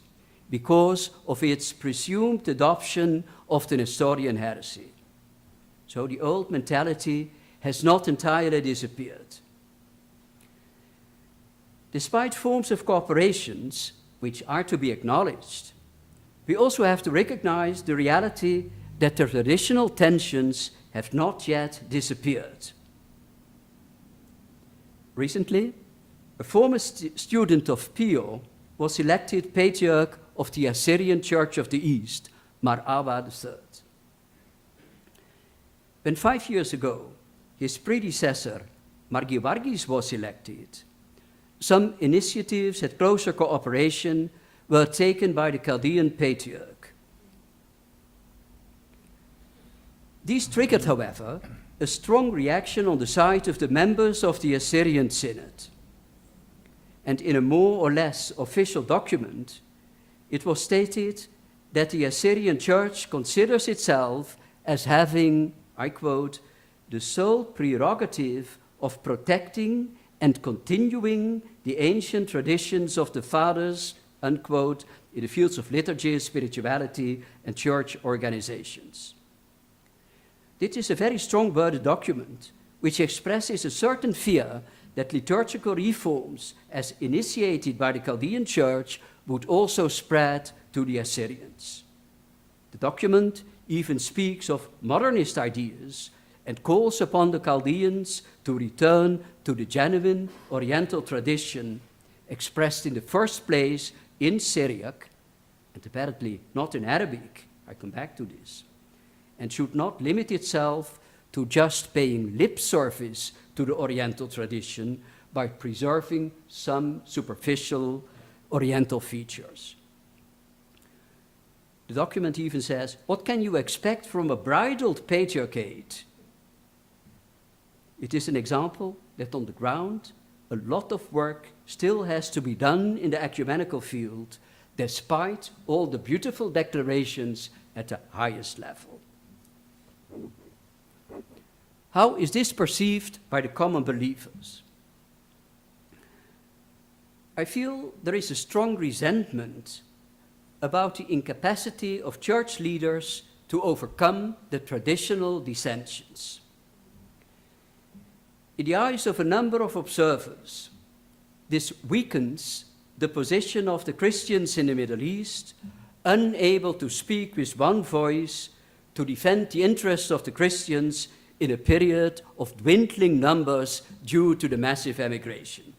because of its presumed adoption of the Nestorian heresy. So the old mentality has not entirely disappeared. Despite forms of cooperations which are to be acknowledged, we also have to recognize the reality that the traditional tensions have not yet disappeared. Recently, a former student of Pio was elected Patriarch of the Assyrian Church of the East, Mar Awa III. When 5 years ago his predecessor, Margivargis, was elected, some initiatives at closer cooperation were taken by the Chaldean Patriarch. These triggered, however, a strong reaction on the side of the members of the Assyrian Synod. And in a more or less official document, it was stated that the Assyrian Church considers itself as having, I quote, the sole prerogative of protecting and continuing the ancient traditions of the fathers, unquote, in the fields of liturgy, spirituality, and church organizations. This is a very strong-worded document which expresses a certain fear that liturgical reforms, as initiated by the Chaldean Church, would also spread to the Assyrians. The document even speaks of modernist ideas and calls upon the Chaldeans to return to the genuine Oriental tradition expressed in the first place in Syriac, and apparently not in Arabic, I come back to this, and should not limit itself to just paying lip service to the Oriental tradition by preserving some superficial Oriental features. The document even says, what can you expect from a bridled patriarchate? It is an example that on the ground, a lot of work still has to be done in the ecumenical field, despite all the beautiful declarations at the highest level. How is this perceived by the common believers? I feel there is a strong resentment about the incapacity of church leaders to overcome the traditional dissensions. In the eyes of a number of observers, this weakens the position of the Christians in the Middle East, unable to speak with one voice to defend the interests of the Christians in a period of dwindling numbers due to the massive emigration.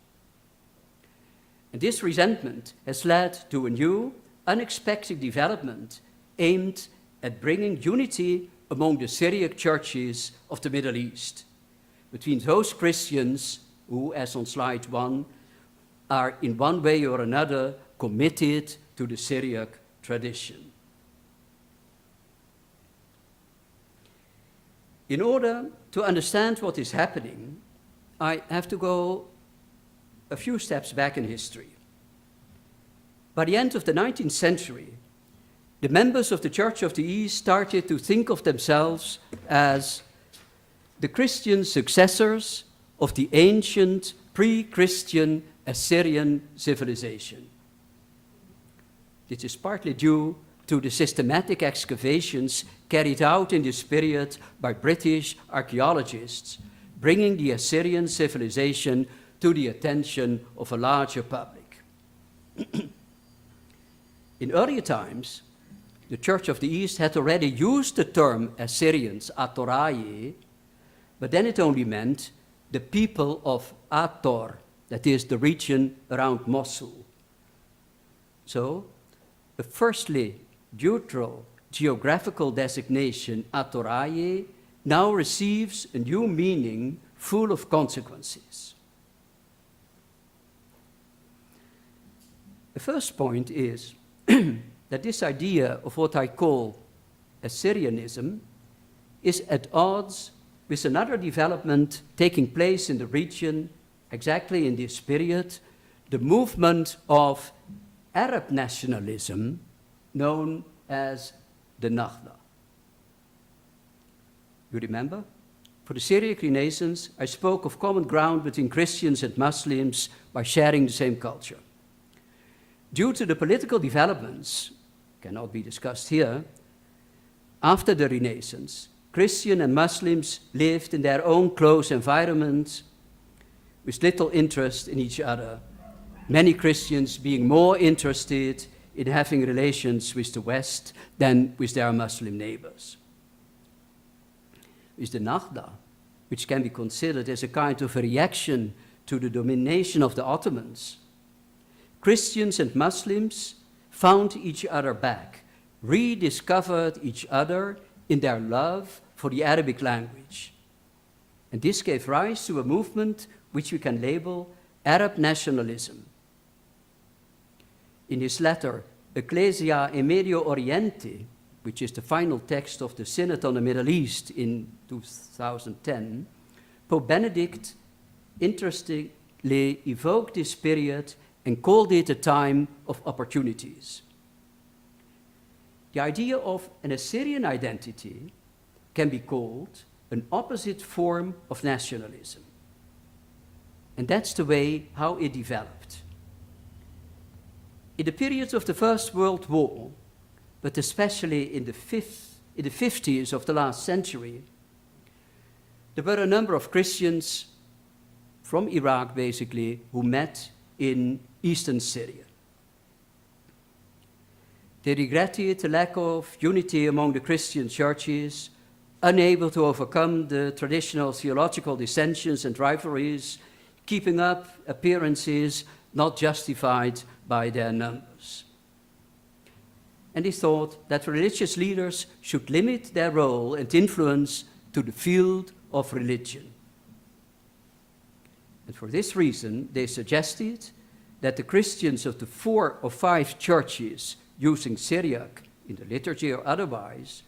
And this resentment has led to a new, unexpected development aimed at bringing unity among the Syriac churches of the Middle East, between those Christians who, as on slide 1, are in one way or another committed to the Syriac tradition. In order to understand what is happening, I have to go a few steps back in history. By the end of the 19th century, the members of the Church of the East started to think of themselves as the Christian successors of the ancient pre-Christian Assyrian civilization. This is partly due to the systematic excavations carried out in this period by British archaeologists, bringing the Assyrian civilization to the attention of a larger public. In earlier times, the Church of the East had already used the term Assyrians, Atorae, but then it only meant the people of Ator, that is the region around Mosul. So, a firstly neutral geographical designation, Atorae, now receives a new meaning full of consequences. The first point is that this idea of what I call Assyrianism is at odds with another development taking place in the region exactly in this period, the movement of Arab nationalism known as the Nahdha. You remember? For the Syriac Renaissance, I spoke of common ground between Christians and Muslims by sharing the same culture. Due to the political developments, cannot be discussed here, after the Renaissance, Christians and Muslims lived in their own close environments with little interest in each other, many Christians being more interested in having relations with the West than with their Muslim neighbors. With the Nahdha, which can be considered as a kind of a reaction to the domination of the Ottomans, Christians and Muslims found each other back, rediscovered each other in their love for the Arabic language. And this gave rise to a movement which we can label Arab nationalism. In his letter, Ecclesia e Medio Oriente, which is the final text of the Synod on the Middle East in 2010, Pope Benedict interestingly evoked this period and called it a time of opportunities. The idea of an Assyrian identity can be called a an opposite form of nationalism. And that's the way how it developed. In the period of the First World War, but especially in the 50s of the last century, there were a number of Christians from Iraq, basically, who met in eastern Syria. They regretted the lack of unity among the Christian churches, unable to overcome the traditional theological dissensions and rivalries, keeping up appearances not justified by their numbers. And he thought that religious leaders should limit their role and influence to the field of religion. And for this reason, they suggested that the Christians of the 4 or 5 churches using Syriac in the liturgy or otherwise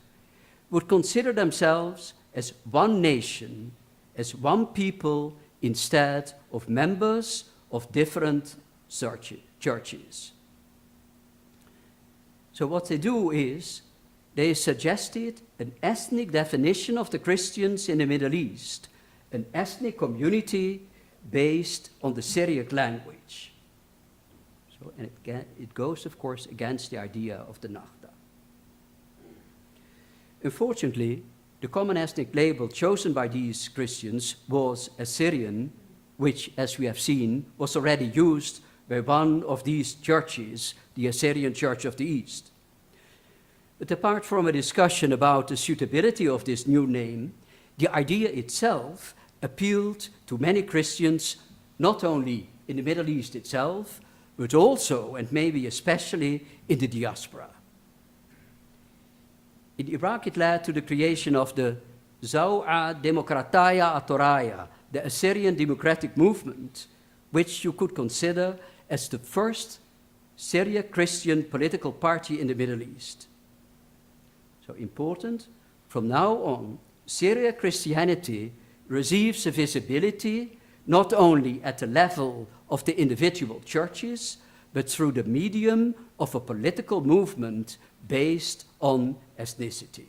would consider themselves as one nation, as one people, instead of members of different churches. So what they do is, they suggested an ethnic definition of the Christians in the Middle East, an ethnic community based on the Syriac language. So, and it goes, of course, against the idea of the Nahda. Unfortunately, the common ethnic label chosen by these Christians was Assyrian, which, as we have seen, was already used by one of these churches, the Assyrian Church of the East. But apart from a discussion about the suitability of this new name, the idea itself appealed to many Christians, not only in the Middle East itself, but also, and maybe especially, in the diaspora. In Iraq, it led to the creation of the Zaw'a Demokrataya Atoraya, the Assyrian Democratic Movement, which you could consider as the first Syriac Christian political party in the Middle East. So important, from now on, Syriac Christianity receives a visibility not only at the level of the individual churches, but through the medium of a political movement based on ethnicity.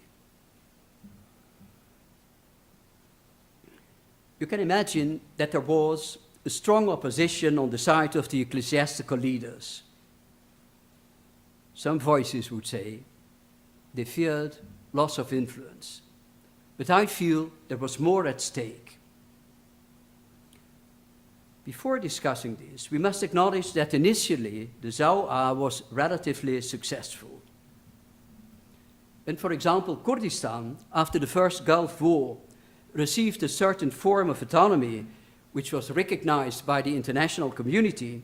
You can imagine that there was a strong opposition on the side of the ecclesiastical leaders. Some voices would say they feared loss of influence, but I feel there was more at stake. Before discussing this, we must acknowledge that initially the Zaw'a was relatively successful. And for example, Kurdistan, after the First Gulf War, received a certain form of autonomy which was recognized by the international community.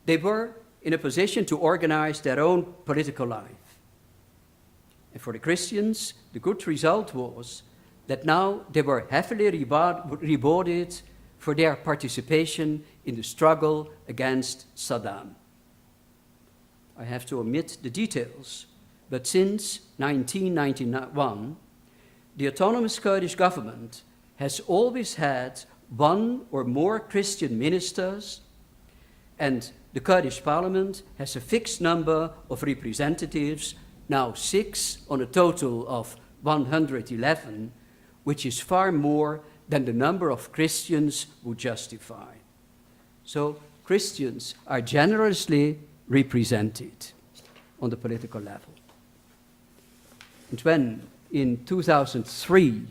They were in a position to organize their own political life. And for the Christians, the good result was that now they were heavily rewarded for their participation in the struggle against Saddam. I have to omit the details, but since 1991, the autonomous Kurdish government has always had one or more Christian ministers, and the Kurdish parliament has a fixed number of representatives, now 6 on a total of 111, which is far more than the number of Christians would justify. So Christians are generously represented on the political level. And when in 2003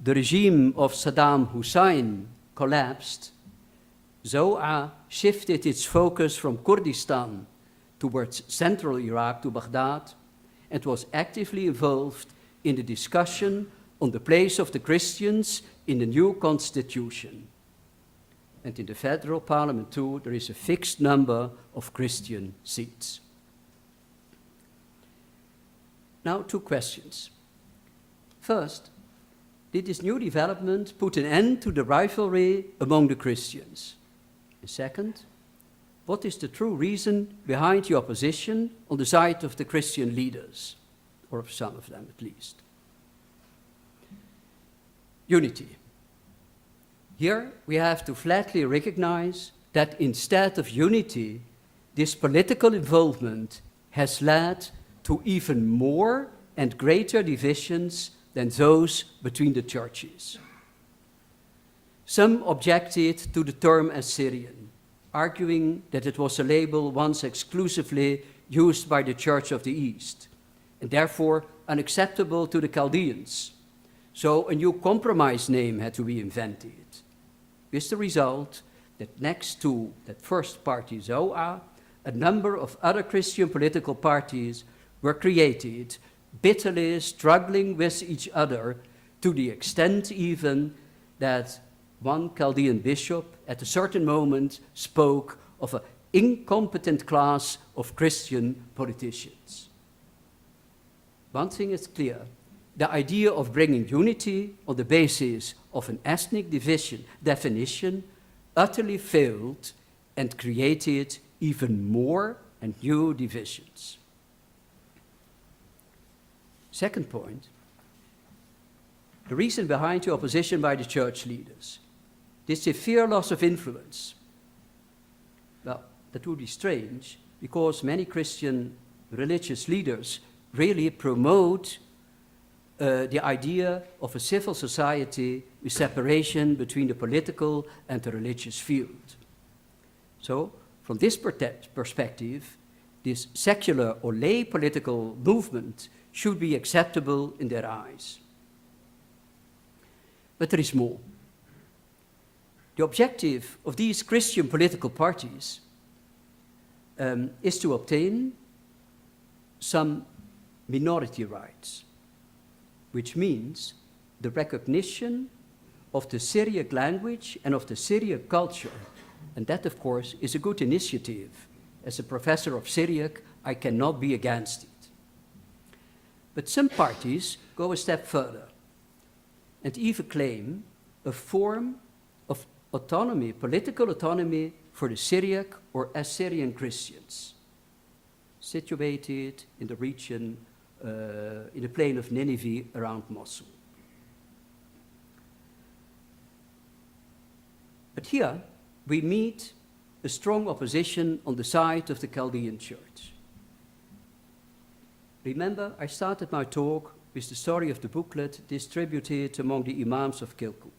the regime of Saddam Hussein collapsed, Zaw'a shifted its focus from Kurdistan towards central Iraq to Baghdad and was actively involved in the discussion on the place of the Christians in the new constitution. And in the federal parliament too, there is a fixed number of Christian seats. Now, 2 questions. First, did this new development put an end to the rivalry among the Christians? And second, what is the true reason behind the opposition on the side of the Christian leaders, or of some of them at least? Unity. Here we have to flatly recognize that instead of unity, this political involvement has led to even more and greater divisions than those between the churches. Some objected to the term Assyrian, arguing that it was a label once exclusively used by the Church of the East, and therefore unacceptable to the Chaldeans. So a new compromise name had to be invented, with the result that next to that first party, Zoa, a number of other Christian political parties were created, bitterly struggling with each other, to the extent even that one Chaldean bishop at a certain moment spoke of an incompetent class of Christian politicians. One thing is clear: the idea of bringing unity on the basis of an ethnic definition utterly failed and created even more and new divisions. Second point, the reason behind the opposition by the church leaders, this severe loss of influence. Well, that would be strange, because many Christian religious leaders really promote the idea of a civil society with separation between the political and the religious field. So, from this perspective, this secular or lay political movement should be acceptable in their eyes. But there is more. The objective of these Christian political parties is to obtain some minority rights, which means the recognition of the Syriac language and of the Syriac culture. And that, of course, is a good initiative. As a professor of Syriac, I cannot be against it. But some parties go a step further and even claim a form of autonomy, political autonomy, for the Syriac or Assyrian Christians, situated in the region, in the plain of Nineveh around Mosul. But here we meet a strong opposition on the side of the Chaldean church. Remember, I started my talk with the story of the booklet distributed among the imams of Kirkuk.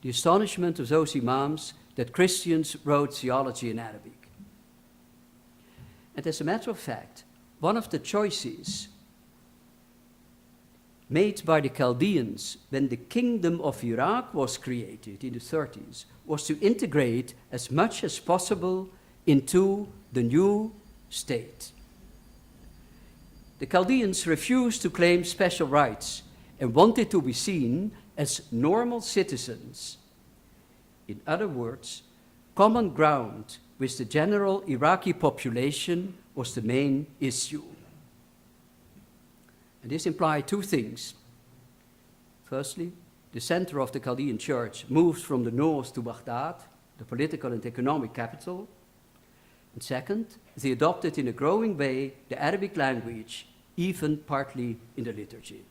The astonishment of those imams that Christians wrote theology in Arabic. And as a matter of fact, one of the choices made by the Chaldeans when the kingdom of Iraq was created in the 30s was to integrate as much as possible into the new state. The Chaldeans refused to claim special rights and wanted to be seen as normal citizens. In other words, common ground with the general Iraqi population was the main issue. And this implied two things. Firstly, the center of the Chaldean church moved from the north to Baghdad, the political and economic capital. And second, they adopted in a growing way the Arabic language, even partly in the liturgy.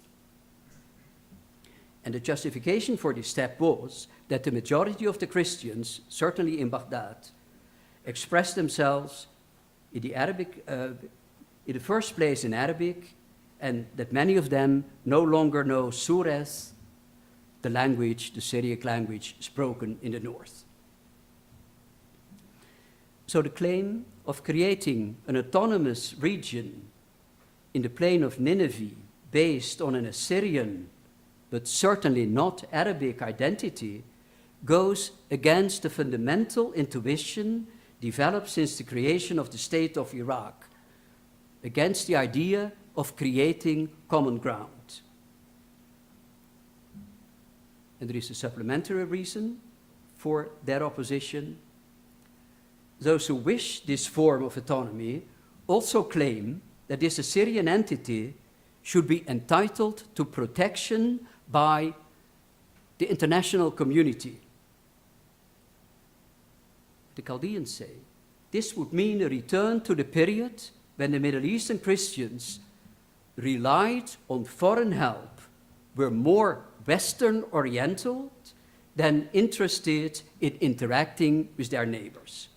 And the justification for this step was that the majority of the Christians, certainly in Baghdad, expressed themselves in the Arabic, in the first place in Arabic, and that many of them no longer know Sureth, the language, the Syriac language spoken in the north. So the claim of creating an autonomous region in the plain of Nineveh based on an Assyrian, but certainly not Arabic identity, goes against the fundamental intuition developed since the creation of the state of Iraq, against the idea of creating common ground. And there is a supplementary reason for their opposition. Those who wish this form of autonomy also claim that this Assyrian entity should be entitled to protection by the international community. The Chaldeans say this would mean a return to the period when the Middle Eastern Christians relied on foreign help, were more Western oriental than interested in interacting with their neighbors.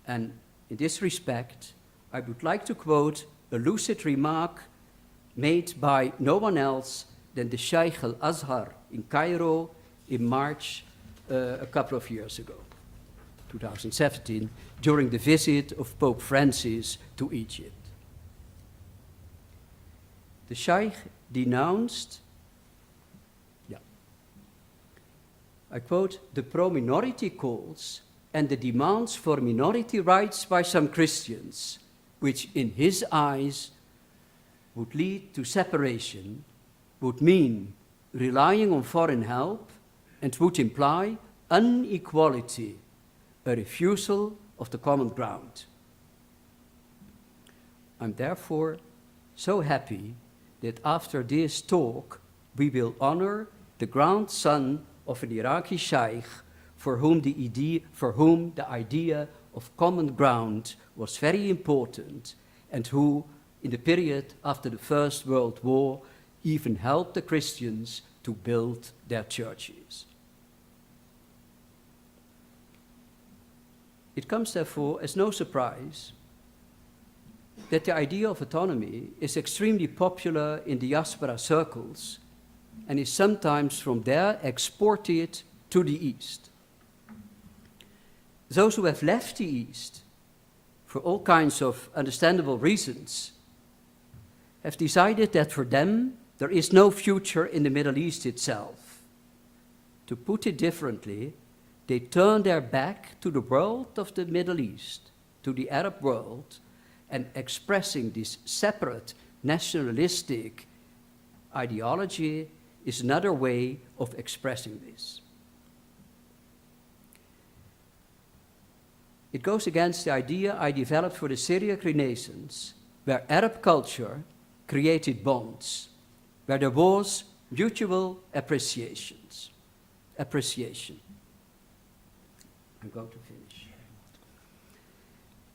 And in this respect, I would like to quote a lucid remark made by no one else than the Sheikh al-Azhar in Cairo in March a couple of years ago, 2017, during the visit of Pope Francis to Egypt. The Sheikh denounced, I quote, the pro-minority calls and the demands for minority rights by some Christians, which in his eyes would lead to separation, would mean relying on foreign help, and would imply inequality, a refusal of the common ground. I'm therefore so happy that after this talk, we will honor the grandson of an Iraqi sheikh for whom the idea of common ground was very important, and who, in the period after the First World War, even helped the Christians to build their churches. It comes, therefore, as no surprise that the idea of autonomy is extremely popular in diaspora circles and is sometimes from there exported to the East. Those who have left the East, for all kinds of understandable reasons, have decided that for them there is no future in the Middle East itself. To put it differently, they turn their back to the world of the Middle East, to the Arab world, and expressing this separate nationalistic ideology is another way of expressing this. It goes against the idea I developed for the Syriac Renaissance, where Arab culture created bonds, where there was mutual appreciation. I'm going to finish.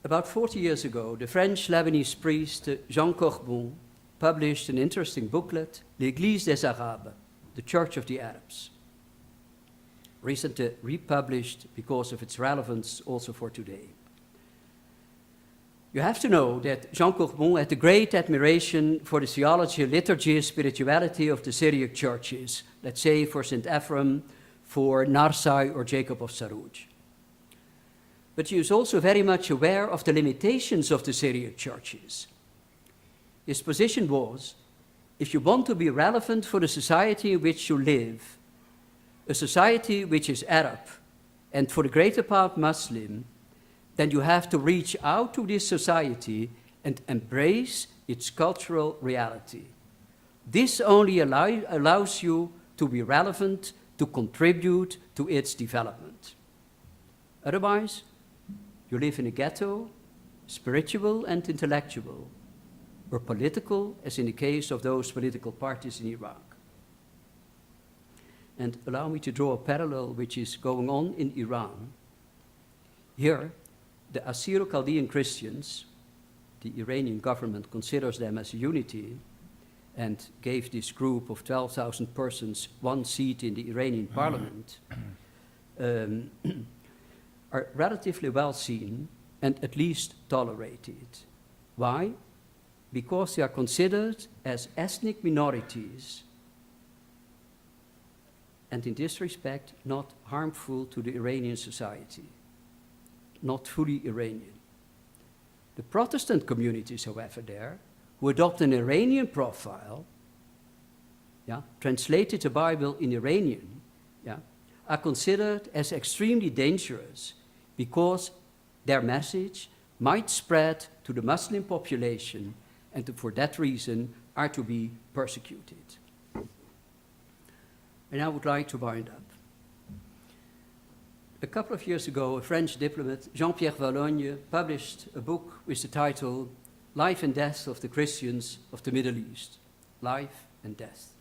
About 40 years ago, the French-Lebanese priest Jean Corbon published an interesting booklet, L'Église des Arabes, the Church of the Arabs, recently republished because of its relevance also for today. You have to know that Jean Corbon had a great admiration for the theology, liturgy, spirituality of the Syriac churches, let's say for St. Ephraim, for Narsai or Jacob of Sarouj. But he was also very much aware of the limitations of the Syriac churches. His position was, if you want to be relevant for the society in which you live, a society which is Arab and for the greater part Muslim, then you have to reach out to this society and embrace its cultural reality. This only allows you to be relevant, to contribute to its development. Otherwise, you live in a ghetto, spiritual and intellectual, or political, as in the case of those political parties in Iraq. And allow me to draw a parallel which is going on in Iran. Here, the Assyro-Chaldean Christians, the Iranian government considers them as a unity and gave this group of 12,000 persons one seat in the Iranian parliament, are relatively well seen and at least tolerated. Why? Because they are considered as ethnic minorities and in this respect not harmful to the Iranian society, not fully Iranian. The Protestant communities, however, there, who adopt an Iranian profile, translated the Bible in Iranian, are considered as extremely dangerous because their message might spread to the Muslim population and for that reason are to be persecuted. And I would like to wind up. A couple of years ago, a French diplomat, Jean-Pierre Valognes, published a book with the title Life and Death of the Christians of the Middle East. Life and Death.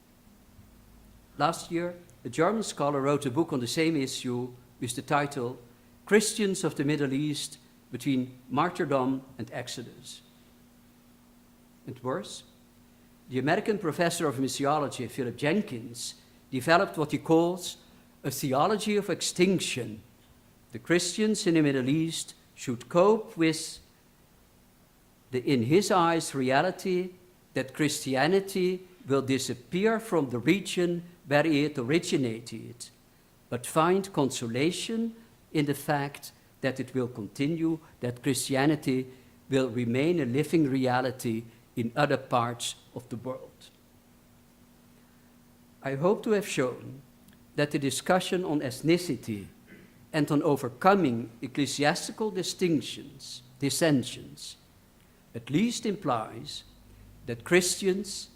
Last year, a German scholar wrote a book on the same issue with the title Christians of the Middle East Between Martyrdom and Exodus. And worse, the American professor of missiology, Philip Jenkins, developed what he calls a theology of extinction. The Christians in the Middle East should cope with the, in his eyes, reality that Christianity will disappear from the region where it originated, but find consolation in the fact that it will continue, that Christianity will remain a living reality in other parts of the world. I hope to have shown that the discussion on ethnicity and on overcoming ecclesiastical dissensions, at least implies that Christians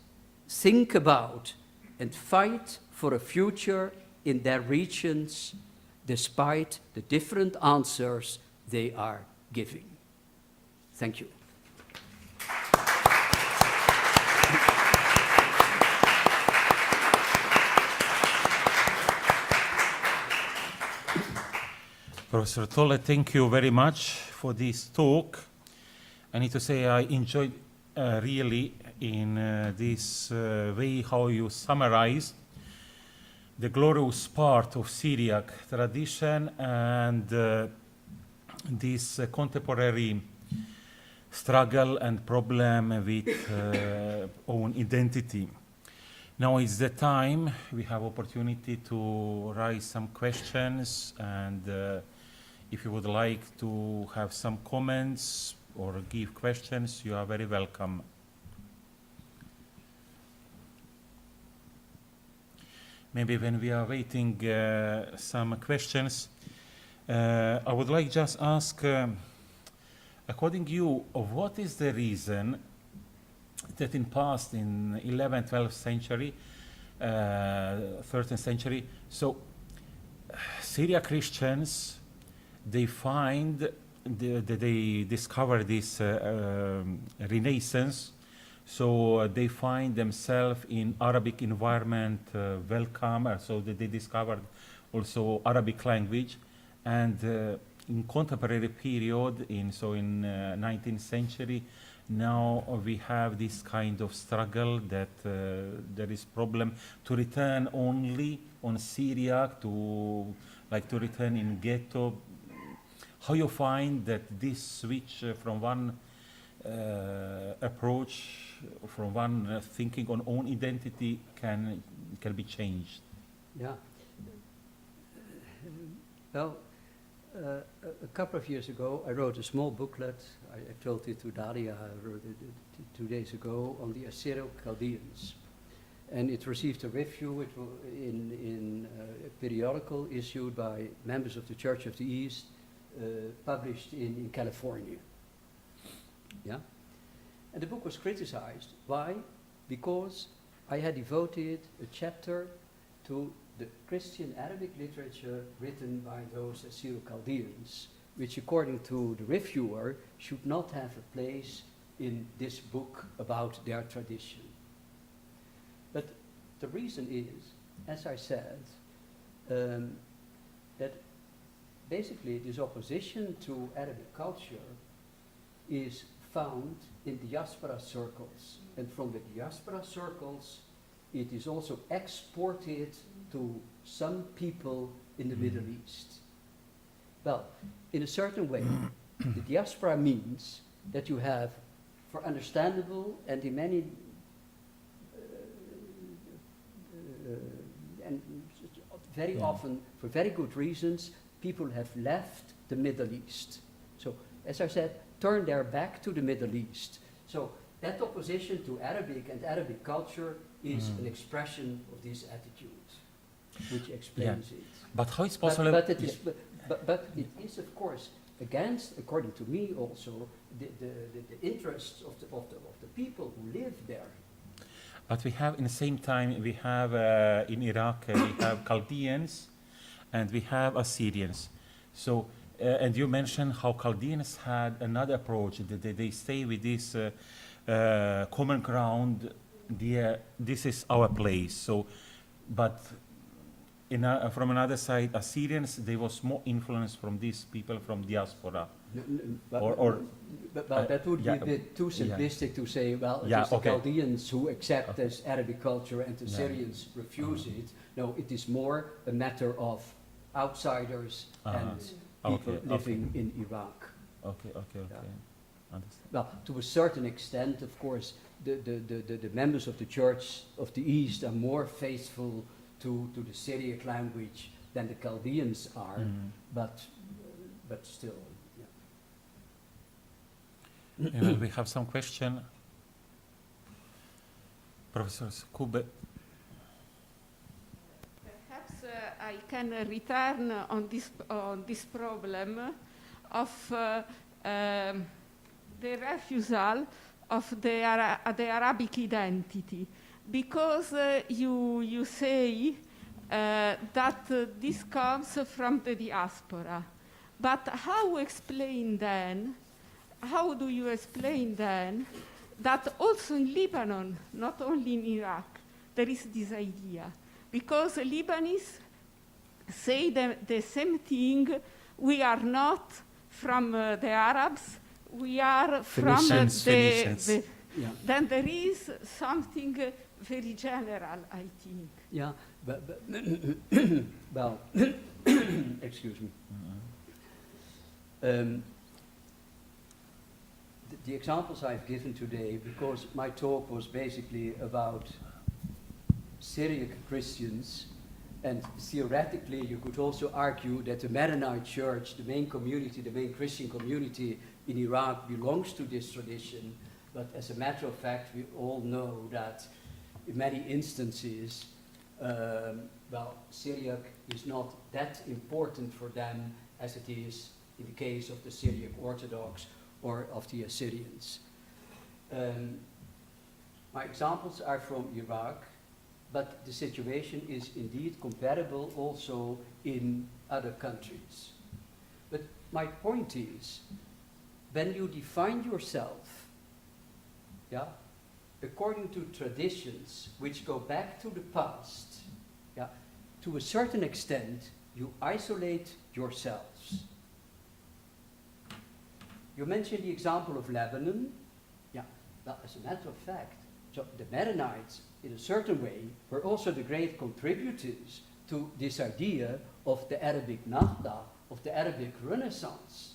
think about and fight for a future in their regions despite the different answers they are giving. Thank you. Professor Tolle, thank you very much for this talk. I need to say I enjoyed really in this way how you summarized the glorious part of Syriac tradition and this contemporary struggle and problem with own identity. Now is the time we have opportunity to raise some questions, and if you would like to have some comments or give questions, you are very welcome. Maybe when we are waiting some questions, I would like just ask, according to you, what is the reason that in past, in 11th, 12th century, 13th century, so Syria Christians, they find, they discover this Renaissance, so they find themselves in Arabic environment welcome, so they discovered also Arabic language, and in contemporary period, in 19th century, now we have this kind of struggle that there is problem to return only on Syriac, to return in ghetto. How you find that this switch from one approach, from one thinking on own identity can be changed? Yeah. Well, a couple of years ago, I wrote a small booklet. I told it to Dalia, I wrote it 2 days ago, on the Assyro-Chaldeans. And it received a review in a periodical issued by members of the Church of the East, published in California. Yeah? And the book was criticized. Why? Because I had devoted a chapter to the Christian Arabic literature written by those Assyro-Chaldeans, which according to the reviewer should not have a place in this book about their tradition. But the reason is, as I said, that basically this opposition to Arabic culture is found in diaspora circles. And from the diaspora circles, it is also exported to some people in the Middle East. Well, in a certain way, the diaspora means that you have, for understandable and in many and very often for very good reasons, people have left the Middle East. So, as I said, turn their back to the Middle East. So that opposition to Arabic and Arabic culture is an expression of this attitude, which explains it. But how is possible? But it is, of course, against, according to me also, the interests of the people who live there. But we have, in the same time, we have in Iraq, we have Chaldeans and we have Assyrians. So, and you mentioned how Chaldeans had another approach. They stay with this common ground. This is our place. So, but from another side, Assyrians, there was more influence from these people from diaspora. But that would be a bit too simplistic to say, well, it is the Chaldeans who accept this Arabic culture and the Syrians refuse it. No, it is more a matter of outsiders and people living in Iraq. Okay. Understand. Well, to a certain extent, of course, the members of the Church of the East are more faithful to the Syriac language than the Chaldeans are, but still, yeah. We have some question. Professor Kube. Perhaps I can return on this problem of the refusal of the Arabic identity, because you say that this comes from the diaspora. But how do you explain then that also in Lebanon, not only in Iraq, there is this idea? Because Lebanese say the same thing: we are not from the Arabs, we are Phoenicians, from Phoenicians. Yeah. Then there is something very general, I think. Yeah, but well, excuse me. The examples I've given today, because my talk was basically about Syriac Christians, and theoretically you could also argue that the Maronite Church, the main community, the main Christian community in Iraq, belongs to this tradition. But as a matter of fact, we all know that in many instances, Syriac is not that important for them as it is in the case of the Syriac Orthodox or of the Assyrians. My examples are from Iraq, but the situation is indeed comparable also in other countries. But my point is, when you define yourself, yeah, according to traditions which go back to the past, yeah, to a certain extent, you isolate yourselves. You mentioned the example of Lebanon. Yeah, well, as a matter of fact, so the Maronites, in a certain way, were also the great contributors to this idea of the Arabic Nahda, of the Arabic Renaissance.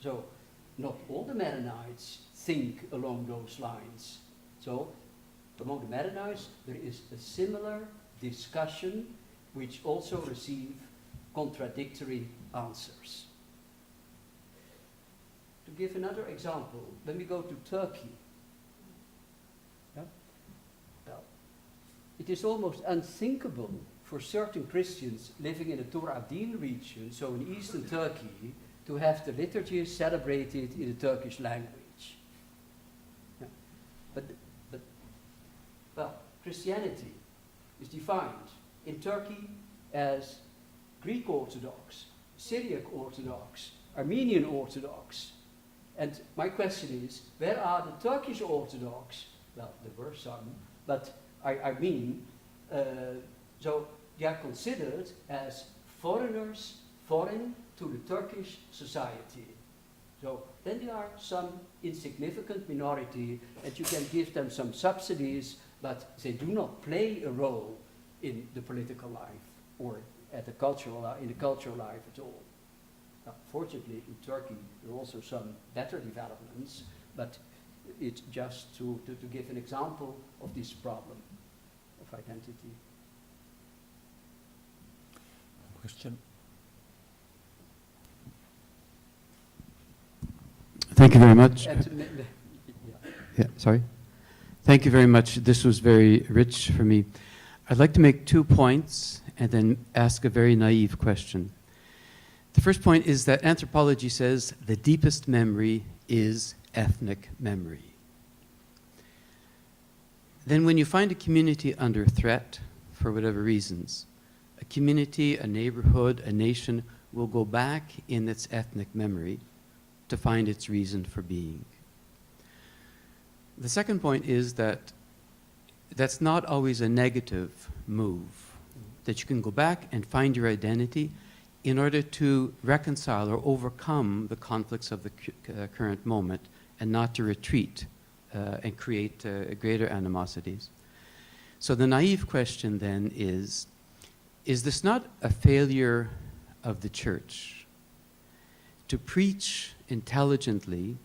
So, not all the Maronites think along those lines. So, among the Maronites, there is a similar discussion which also receive contradictory answers. To give another example, when we go to Turkey, yeah, well, it is almost unthinkable for certain Christians living in the Tur Abdin region, so in eastern Turkey, to have the liturgy celebrated in the Turkish language. Yeah. But Christianity is defined in Turkey as Greek Orthodox, Syriac Orthodox, Armenian Orthodox. And my question is, where are the Turkish Orthodox? Well, there were some, but I mean, so they are considered as foreigners, foreign to the Turkish society. So then there are some insignificant minority, and you can give them some subsidies, but they do not play a role in the political life or in the cultural life at all. Fortunately, in Turkey, there are also some better developments, but it's just to give an example of this problem of identity. Question? Thank you very much. Yeah. Sorry. Thank you very much. This was very rich for me. I'd like to make 2 points and then ask a very naive question. The first point is that anthropology says the deepest memory is ethnic memory. Then when you find a community under threat, for whatever reasons, a community, a neighborhood, a nation will go back in its ethnic memory to find its reason for being. The second point is that that's not always a negative move, that you can go back and find your identity in order to reconcile or overcome the conflicts of the current moment and not to retreat and create greater animosities. So the naive question then is this not a failure of the church to preach intelligently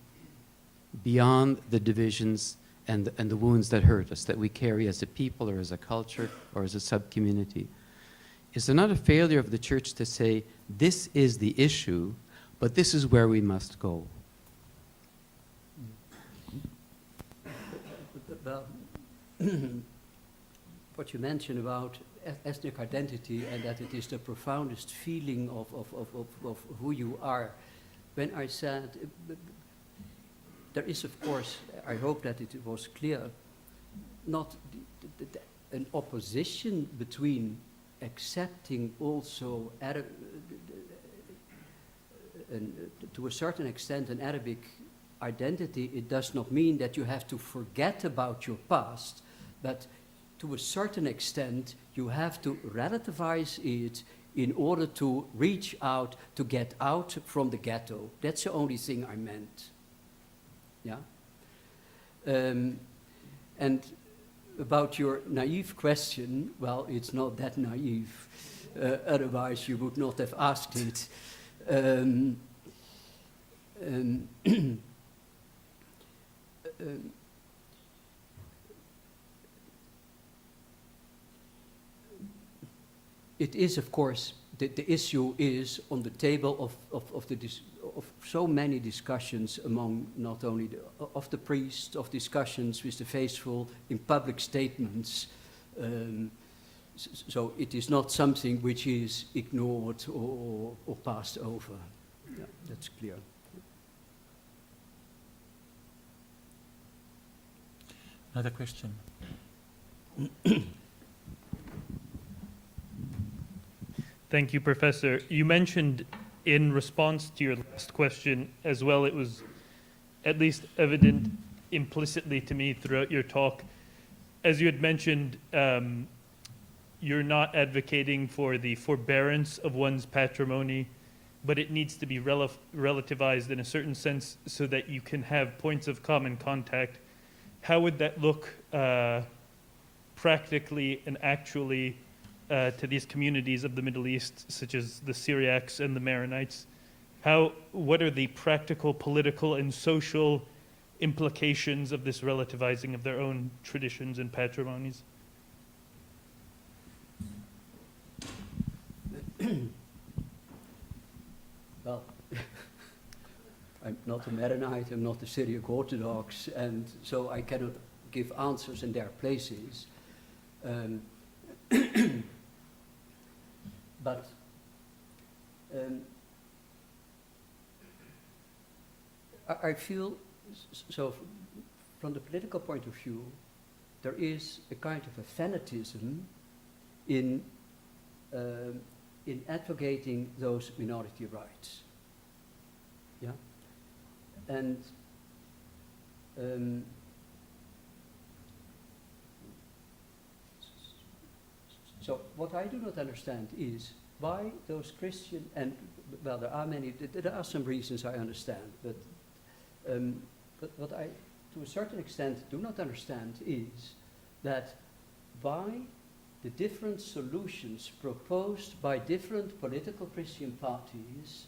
beyond the divisions and the wounds that hurt us, that we carry as a people or as a culture or as a sub-community? Is there not a failure of the church to say, this is the issue, but this is where we must go? Well, what you mentioned about ethnic identity and that it is the profoundest feeling of who you are. When I said, there is of course, I hope that it was clear, not an opposition between accepting also to a certain extent an Arabic identity. It does not mean that you have to forget about your past, but to a certain extent you have to relativize it in order to reach out, to get out from the ghetto. That's the only thing I meant. Yeah? And about your naive question, well, it's not that naive. Otherwise you would not have asked it. It is, of course, the issue is on the table of so many discussions among not only of the priests, of discussions with the faithful in public statements. So it is not something which is ignored or passed over. Yeah, that's clear. Another question? Thank you, Professor. You mentioned in response to your last question as well, it was at least evident implicitly to me throughout your talk, as you had mentioned, you're not advocating for the forbearance of one's patrimony, but it needs to be relativized in a certain sense so that you can have points of common contact. How would that look practically and actually to these communities of the Middle East, such as the Syriacs and the Maronites? What are the practical, political, and social implications of this relativizing of their own traditions and patrimonies? Well, I'm not a Maronite, I'm not a Syriac Orthodox, and so I cannot give answers in their places. But I feel, so from the political point of view, there is a kind of a fanatism in advocating those minority rights. Yeah? And so what I do not understand is why those Christian, and well, there are some reasons I understand, but what I, to a certain extent, do not understand is that why the different solutions proposed by different political Christian parties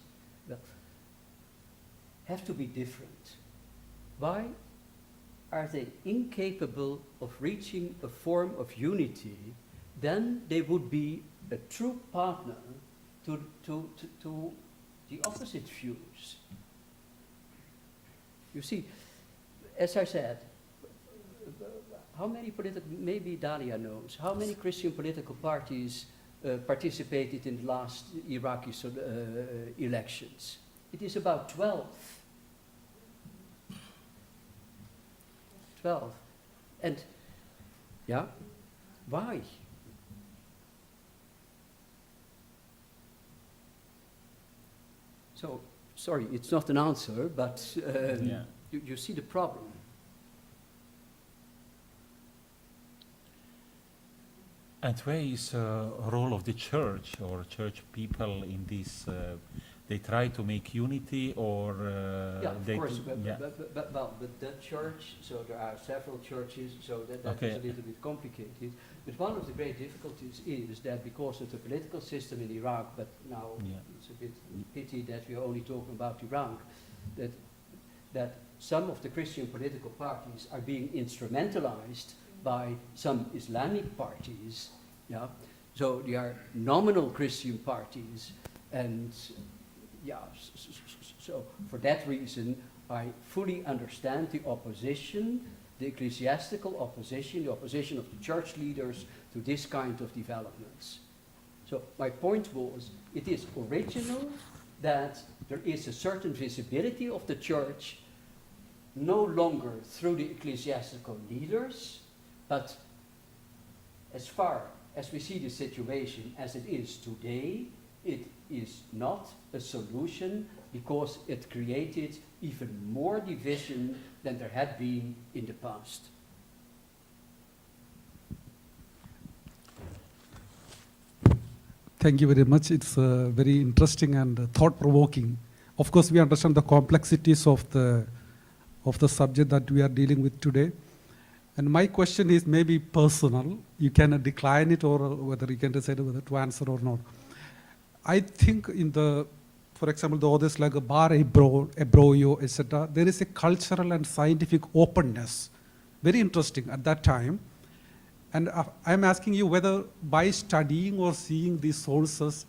have to be different. Why are they incapable of reaching a form of unity? Then they would be a true partner to the opposite views. You see, as I said, how many maybe Dalia knows, how many Christian political parties participated in the last Iraqi elections? It is about 12. 12. And, yeah, why? So, sorry, it's not an answer, but you see the problem. And where is the role of the church or church people in this? They try to make unity, or yeah, of they course. yeah. But the church. So there are several churches. So that Okay. is a little bit complicated. But one of the great difficulties is that because of the political system in Iraq, but now Yeah. it's a bit pity that we are only talking about Iraq, that some of the Christian political parties are being instrumentalized by some Islamic parties. Yeah, so they are nominal Christian parties, and yeah, so for that reason, I fully understand the opposition, the ecclesiastical opposition, the opposition of the church leaders to this kind of developments. So my point was, it is original that there is a certain visibility of the church, no longer through the ecclesiastical leaders, but as far as we see the situation as it is today, it is not a solution because it created even more division than there had been in the past. Thank you very much. It's very interesting and thought-provoking. Of course, we understand the complexities of the subject that we are dealing with today. And my question is maybe personal. You can decline it, or whether you can decide whether to answer or not. I think for example, the authors like Bar Ebroyo, etc., there is a cultural and scientific openness. Very interesting at that time. And I'm asking you whether by studying or seeing these sources,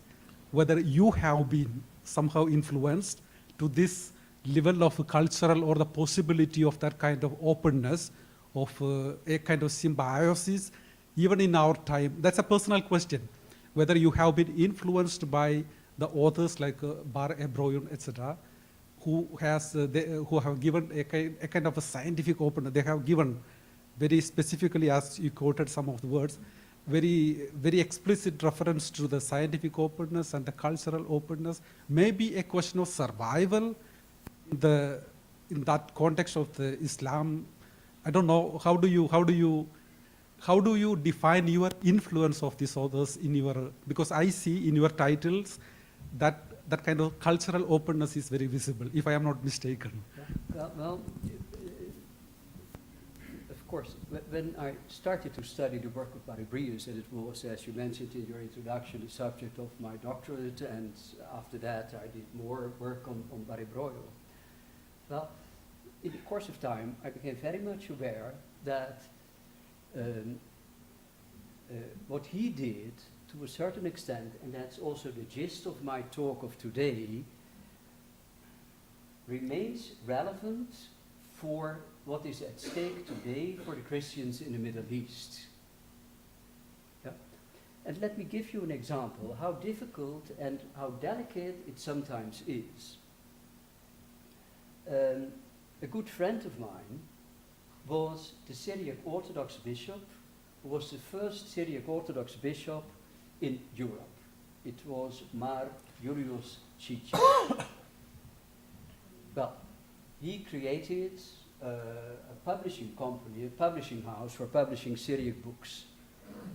whether you have been somehow influenced to this level of cultural or the possibility of that kind of openness, of a kind of symbiosis, even in our time. That's a personal question, whether you have been influenced by the authors like Bar Ebroyon, etc., who have given a kind of a scientific openness. They have given very specifically, as you quoted some of the words, very, very explicit reference to the scientific openness and the cultural openness. Maybe a question of survival in that context of the Islam. I don't know, how do you define your influence of these authors in your, because I see in your titles that kind of cultural openness is very visible, if I am not mistaken. Well, of course, when I started to study the work of Baribrius, and it was, as you mentioned in your introduction, the subject of my doctorate, and after that I did more work on Baribroyo. Well, in the course of time, I became very much aware that what he did, to a certain extent, and that's also the gist of my talk of today, remains relevant for what is at stake today for the Christians in the Middle East. Yeah? And let me give you an example how difficult and how delicate it sometimes is. A good friend of mine was the Syriac Orthodox bishop, who was the first Syriac Orthodox bishop in Europe. It was Mar Julius Cici. Well, he created a publishing company, a publishing house for publishing Syriac books.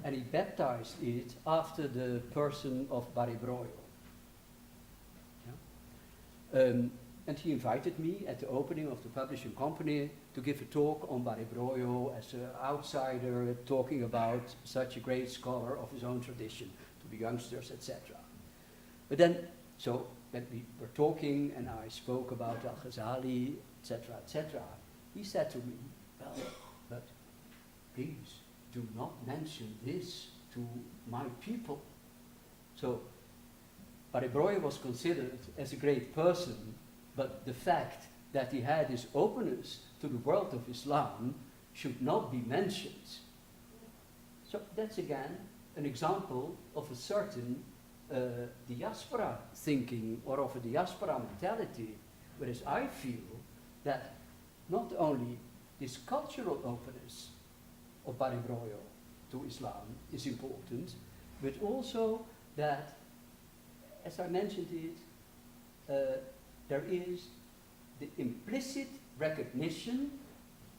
And he baptized it after the person of Baribroyo. Yeah? And he invited me at the opening of the publishing company to give a talk on Baribroyo as an outsider, talking about such a great scholar of his own tradition to the youngsters, etc. But then, so when we were talking and I spoke about Al-Ghazali, etc., he said to me, well, but please do not mention this to my people. So Baribroyo was considered as a great person, but the fact that he had his openness to the world of Islam should not be mentioned. So that's again an example of a certain diaspora thinking or of a diaspora mentality, whereas I feel that not only this cultural openness of Baribroyo to Islam is important, but also that, as I mentioned it, there is the implicit recognition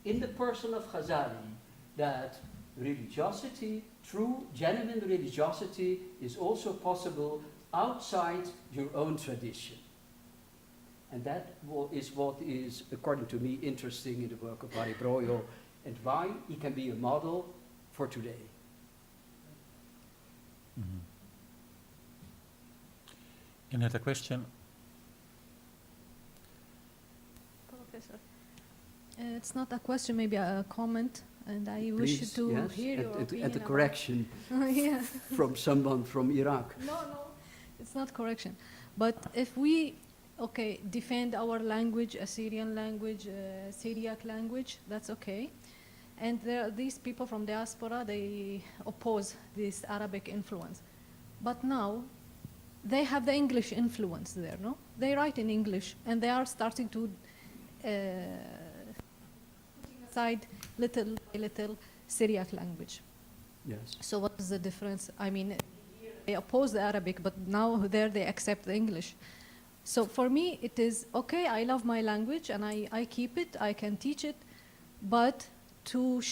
in the person of Ghazali that religiosity, true, genuine religiosity, is also possible outside your own tradition. And that is what is, according to me, interesting in the work of Baribroyo, and why he can be a model for today. Mm-hmm. Any other question? Professor, It's not a question, maybe a comment, and I wish Please, to yes, hear your opinion. at a about- correction Yeah. from someone from Iraq. No, it's not correction. But if we, okay, defend our language, Assyrian language, Syriac language, that's okay. And there are these people from diaspora, they oppose this Arabic influence. But now, they have the English influence there, no? They write in English, and they are starting to aside little by little Syriac language. Yes. So what is the difference? I mean, they oppose the Arabic, but now there they accept the English. So for me, it is, okay, I love my language, and I keep it, I can teach it, but to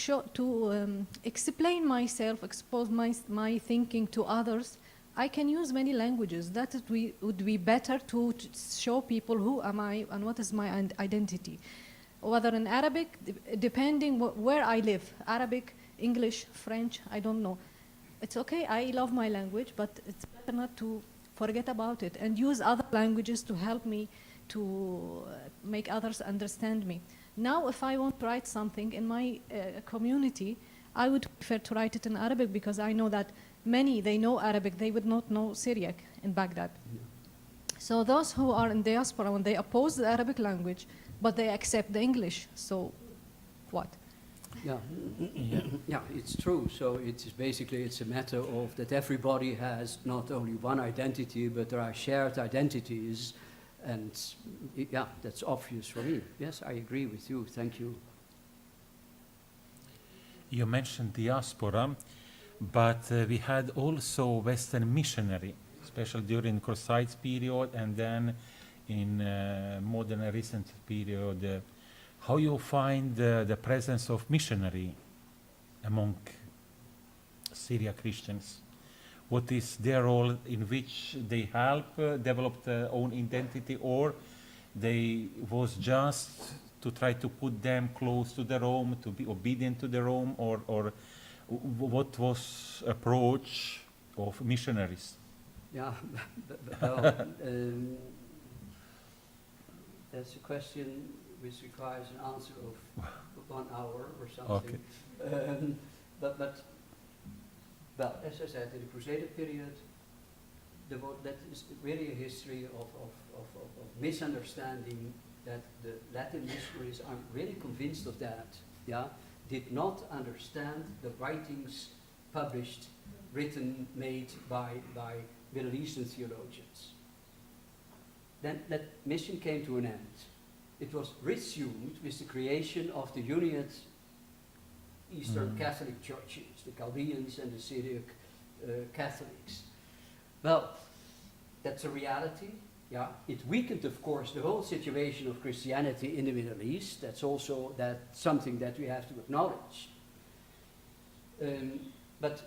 explain myself, expose my thinking to others, I can use many languages. That would be better to show people who am I and what is my identity. Whether in Arabic, depending where I live, Arabic, English, French, I don't know. It's okay, I love my language, but it's better not to forget about it and use other languages to help me to make others understand me. Now, if I want to write something in my community, I would prefer to write it in Arabic because I know that many, they know Arabic, they would not know Syriac in Baghdad. Yeah. So those who are in diaspora, when they oppose the Arabic language, but they accept the English, so what? Yeah. Yeah, it's true. So it's basically, it's a matter of that everybody has not only one identity, but there are shared identities. And yeah, that's obvious for me. Yes, I agree with you. Thank you. You mentioned diaspora, but we had also Western missionary, especially during Crusades period and then in modern recent period. How you find the presence of missionary among Syria Christians? What is their role in which they help develop their own identity, or they was just to try to put them close to the Rome, to be obedient to the Rome, or what was approach of missionaries? Yeah, well, that's a question which requires an answer of 1 hour or something. Okay. Well, as I said, in the Crusader period, that is really a history of misunderstanding, that the Latin missionaries, I'm really convinced of that, yeah, did not understand the writings published, written, made by Middle Eastern theologians. Then that mission came to an end. It was resumed with the creation of the United Eastern Catholic churches, the Chaldeans and the Syriac Catholics. Well, that's a reality. Yeah, it weakened, of course, the whole situation of Christianity in the Middle East. That's also something that we have to acknowledge. But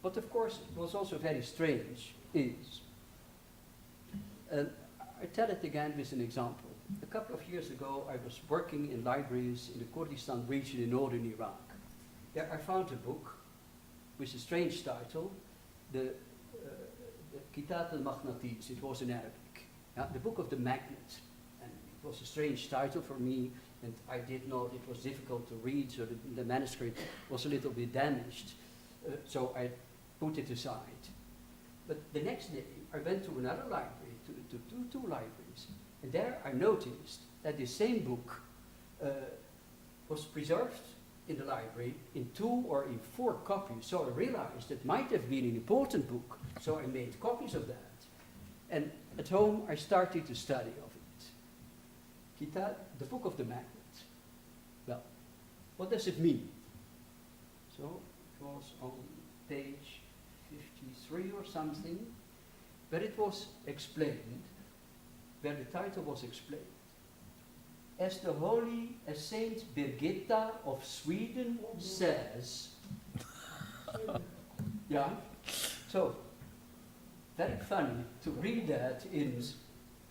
what, of course, was also very strange is, I tell it again with an example. A couple of years ago, I was working in libraries in the Kurdistan region in northern Iraq. There I found a book with a strange title, the Kitab al-Maghnatis. It was in Arabic, the Book of the Magnet. And it was a strange title for me, and I did not, it was difficult to read, so the manuscript was a little bit damaged. So I put it aside. But the next day, I went to another library, to two libraries, and there I noticed that the same book was preserved in the library in 2 or in 4 copies. So I realized it might have been an important book, so I made copies of that. And at home, I started to study of it. Kitab, the Book of the Magnet. Well, what does it mean? So it was on page 53 or something, where it was explained, where the title was explained. As Saint Birgitta of Sweden says, yeah, so very funny to read that in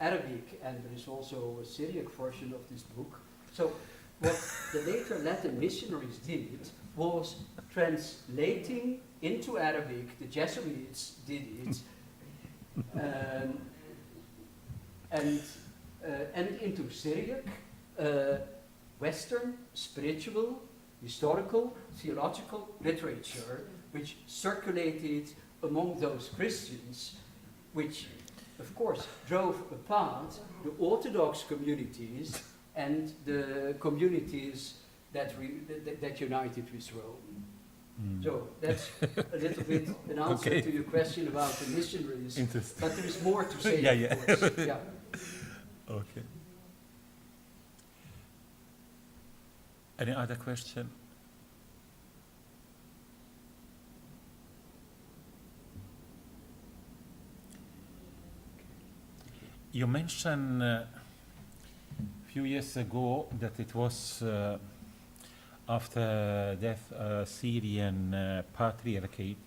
Arabic, and there is also a Syriac version of this book. So what the later Latin missionaries did was translating into Arabic, the Jesuits did it, and into Syriac, Western spiritual, historical, theological literature which circulated among those Christians, which of course drove apart the Orthodox communities and the communities that united with Rome. So that's a little bit an answer Okay. to your question about the missionaries, Interesting. but there is more to say, Yeah, of course. Yeah. Okay. Any other question? You mentioned a few years ago that it was after death Syrian patriarchate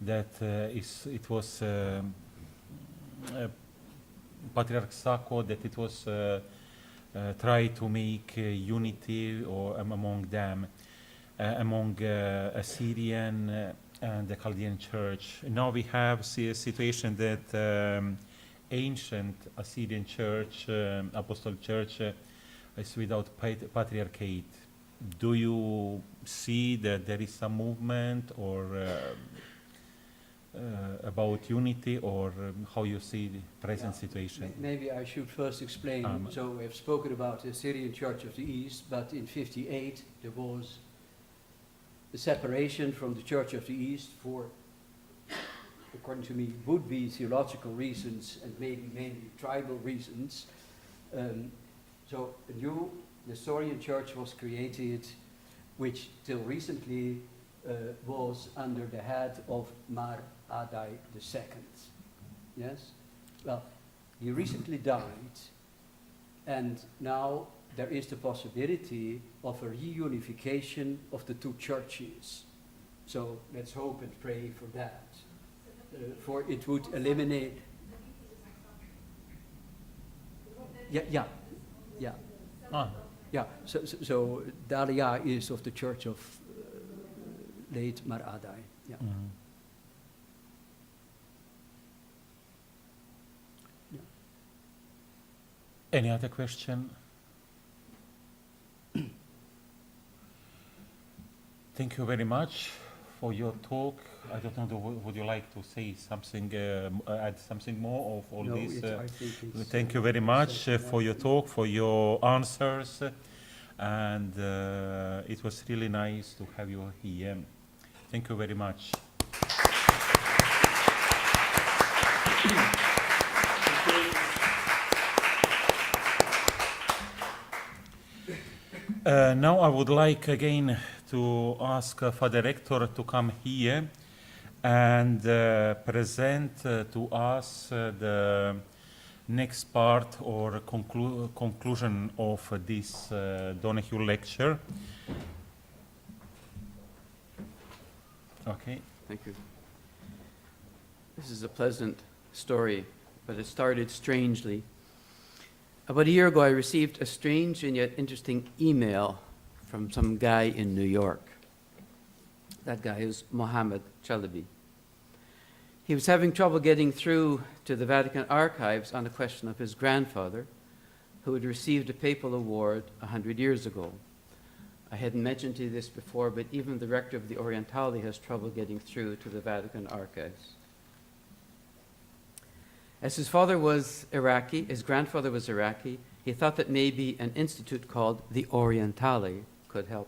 that it was Patriarch Sako, that it was try to make unity or among them, among Assyrian and the Chaldean church. Now we have a situation that ancient Assyrian church, apostolic church, is without patriarchate. Do you see that there is some movement or about unity, or how you see the present situation? Maybe I should first explain. So we have spoken about the Syrian Church of the East, but in 58 there was a separation from the Church of the East for, according to me, would be theological reasons and maybe mainly tribal reasons. So a new Nestorian church was created, which till recently was under the head of Mar Adai II. Yes? Well, he recently died, and now there is the possibility of a reunification of the two churches. So let's hope and pray for that. For it would eliminate. Yeah. Yeah, so Dalia is of the church of late Mar Adai. Yeah. Mhm. Any other question? Thank you very much for your talk. I don't know, would you like to say something, add something more of all No, this? I think it's, Thank you very much for your talk, for your answers, and it was really nice to have you here. Thank you very much. Now I would like again to ask Father Rector to come here and present to us the next part or conclusion of this Donohue lecture. Okay. Thank you. This is a pleasant story, but it started strangely. About a year ago, I received a strange and yet interesting email from some guy in New York. That guy is Mohammed Chalabi. He was having trouble getting through to the Vatican archives on a question of his grandfather, who had received a papal award 100 years ago. I hadn't mentioned to you this before, but even the rector of the Orientale has trouble getting through to the Vatican archives. As his father was Iraqi, his grandfather was Iraqi, he thought that maybe an institute called the Orientale could help.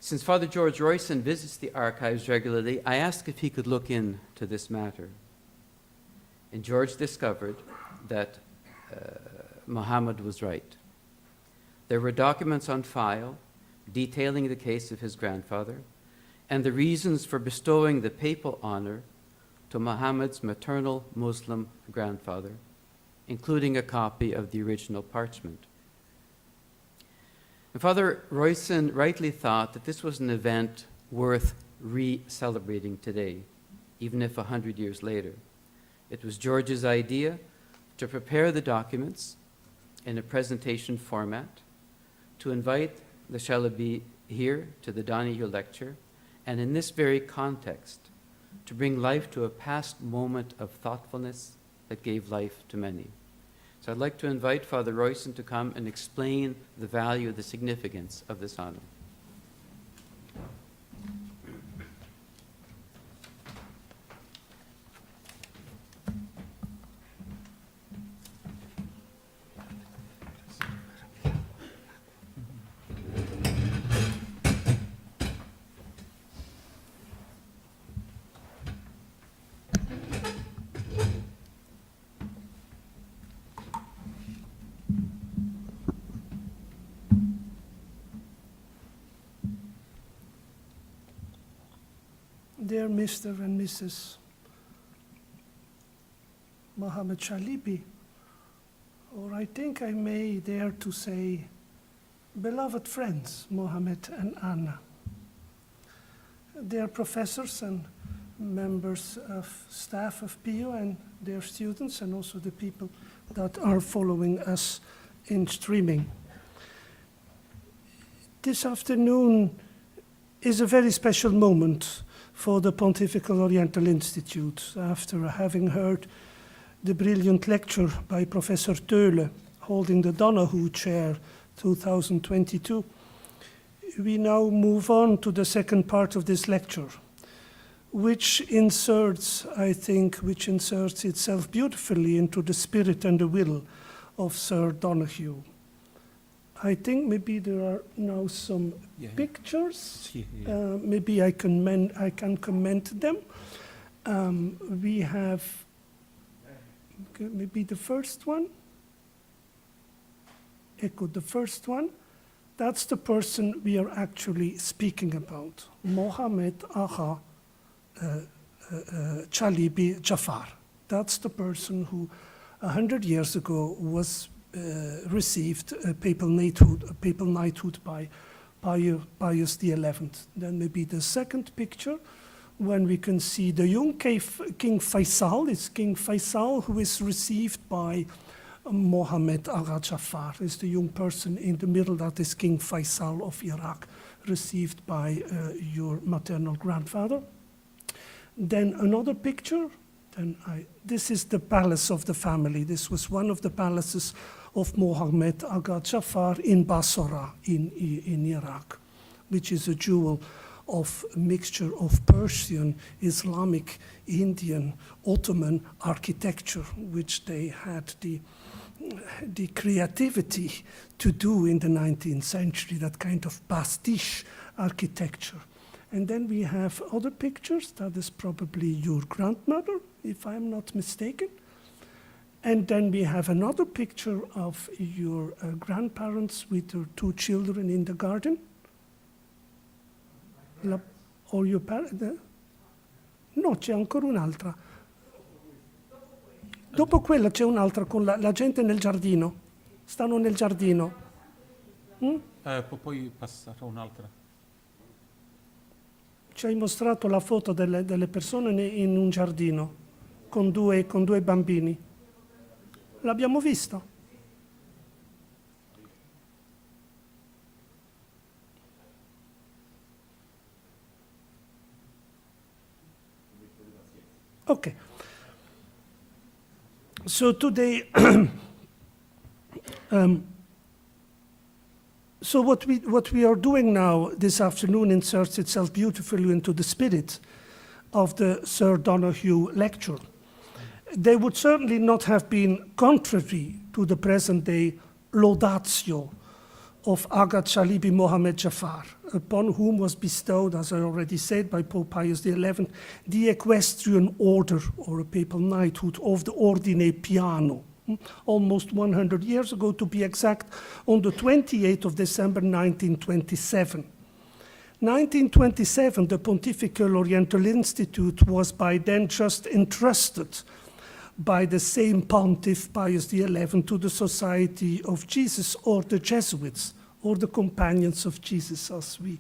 Since Father George Royson visits the archives regularly, I asked if he could look into this matter. And George discovered that Muhammad was right. There were documents on file detailing the case of his grandfather and the reasons for bestowing the papal honor to Muhammad's maternal Muslim grandfather, including a copy of the original parchment. And Father Royson rightly thought that this was an event worth re-celebrating today, even if 100 years later. It was George's idea to prepare the documents in a presentation format, to invite the Chalabi here to the Donohue lecture, and in this very context, to bring life to a past moment of thoughtfulness that gave life to many. So I'd like to invite Father Royson to come and explain the value, the significance of this honor. Dear Mr. and Mrs. Mohammed Chalibi, or I think I may dare to say, beloved friends, Mohammed and Anna, dear professors and members of staff of PIO and their students, and also the people that are following us in streaming. This afternoon is a very special moment for the Pontifical Oriental Institute. After having heard the brilliant lecture by Professor Töhle holding the Donohue Chair 2022, we now move on to the second part of this lecture, which inserts itself beautifully into the spirit and the will of Sir Donohue. I think maybe there are now some pictures. Maybe I can comment them. We have maybe the first one. Echo the first one. That's the person we are actually speaking about, Mohammed Agha Chalibi Jafar. That's the person who 100 years ago was received a papal knighthood by Pius XI. Then maybe the second picture, when we can see the young King Faisal. It's King Faisal who is received by Mohammed Agha Jafar. Is the young person in the middle, that is King Faisal of Iraq, received by your maternal grandfather. Then another picture. This is the palace of the family. This was one of the palaces of Mohammed Agha Jafar in Basra in Iraq, which is a jewel of a mixture of Persian, Islamic, Indian, Ottoman architecture, which they had the creativity to do in the 19th century, that kind of pastiche architecture. And then we have other pictures. That is probably your grandmother, if I'm not mistaken. And then we have another picture of your grandparents with their two children in the garden. Or your parents? No, c'è ancora un'altra. Dopo quella c'è un'altra con la gente nel giardino. Stanno nel giardino. Poi passare un'altra. Ci hai mostrato la foto delle persone in un giardino con due bambini. L'abbiamo visto? Okay. So today, so what we are doing now this afternoon inserts itself beautifully into the spirit of the Sir Donohue lecture. They would certainly not have been contrary to the present-day laudatio of Agha Chalibi Mohammed Jafar, upon whom was bestowed, as I already said, by Pope Pius XI, the equestrian order, or a papal knighthood, of the Ordine Piano, almost 100 years ago, to be exact, on the 28th of December 1927. 1927, the Pontifical Oriental Institute was by then just entrusted by the same Pontiff, Pius XI, to the Society of Jesus, or the Jesuits, or the Companions of Jesus, as we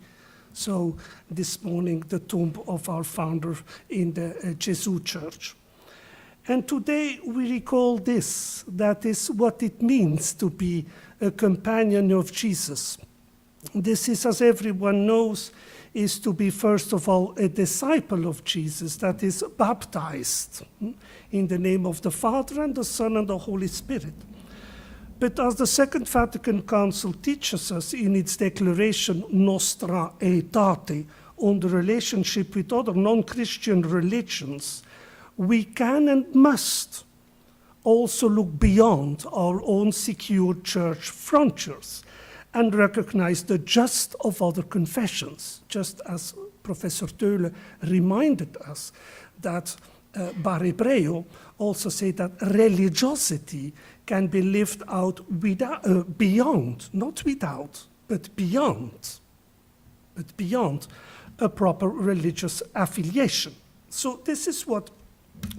saw this morning the tomb of our founder in the Jesuit Church. And today we recall this, that is what it means to be a companion of Jesus. This is, as everyone knows, is to be, first of all, a disciple of Jesus, that is baptized in the name of the Father and the Son and the Holy Spirit. But as the Second Vatican Council teaches us in its declaration Nostra Aetate on the relationship with other non-Christian religions, we can and must also look beyond our own secure church frontiers and recognize the just of other confessions, just as Professor Töhle reminded us that Bar Hebreo also say that religiosity can be lived out without, beyond, not without, but beyond a proper religious affiliation. So this is what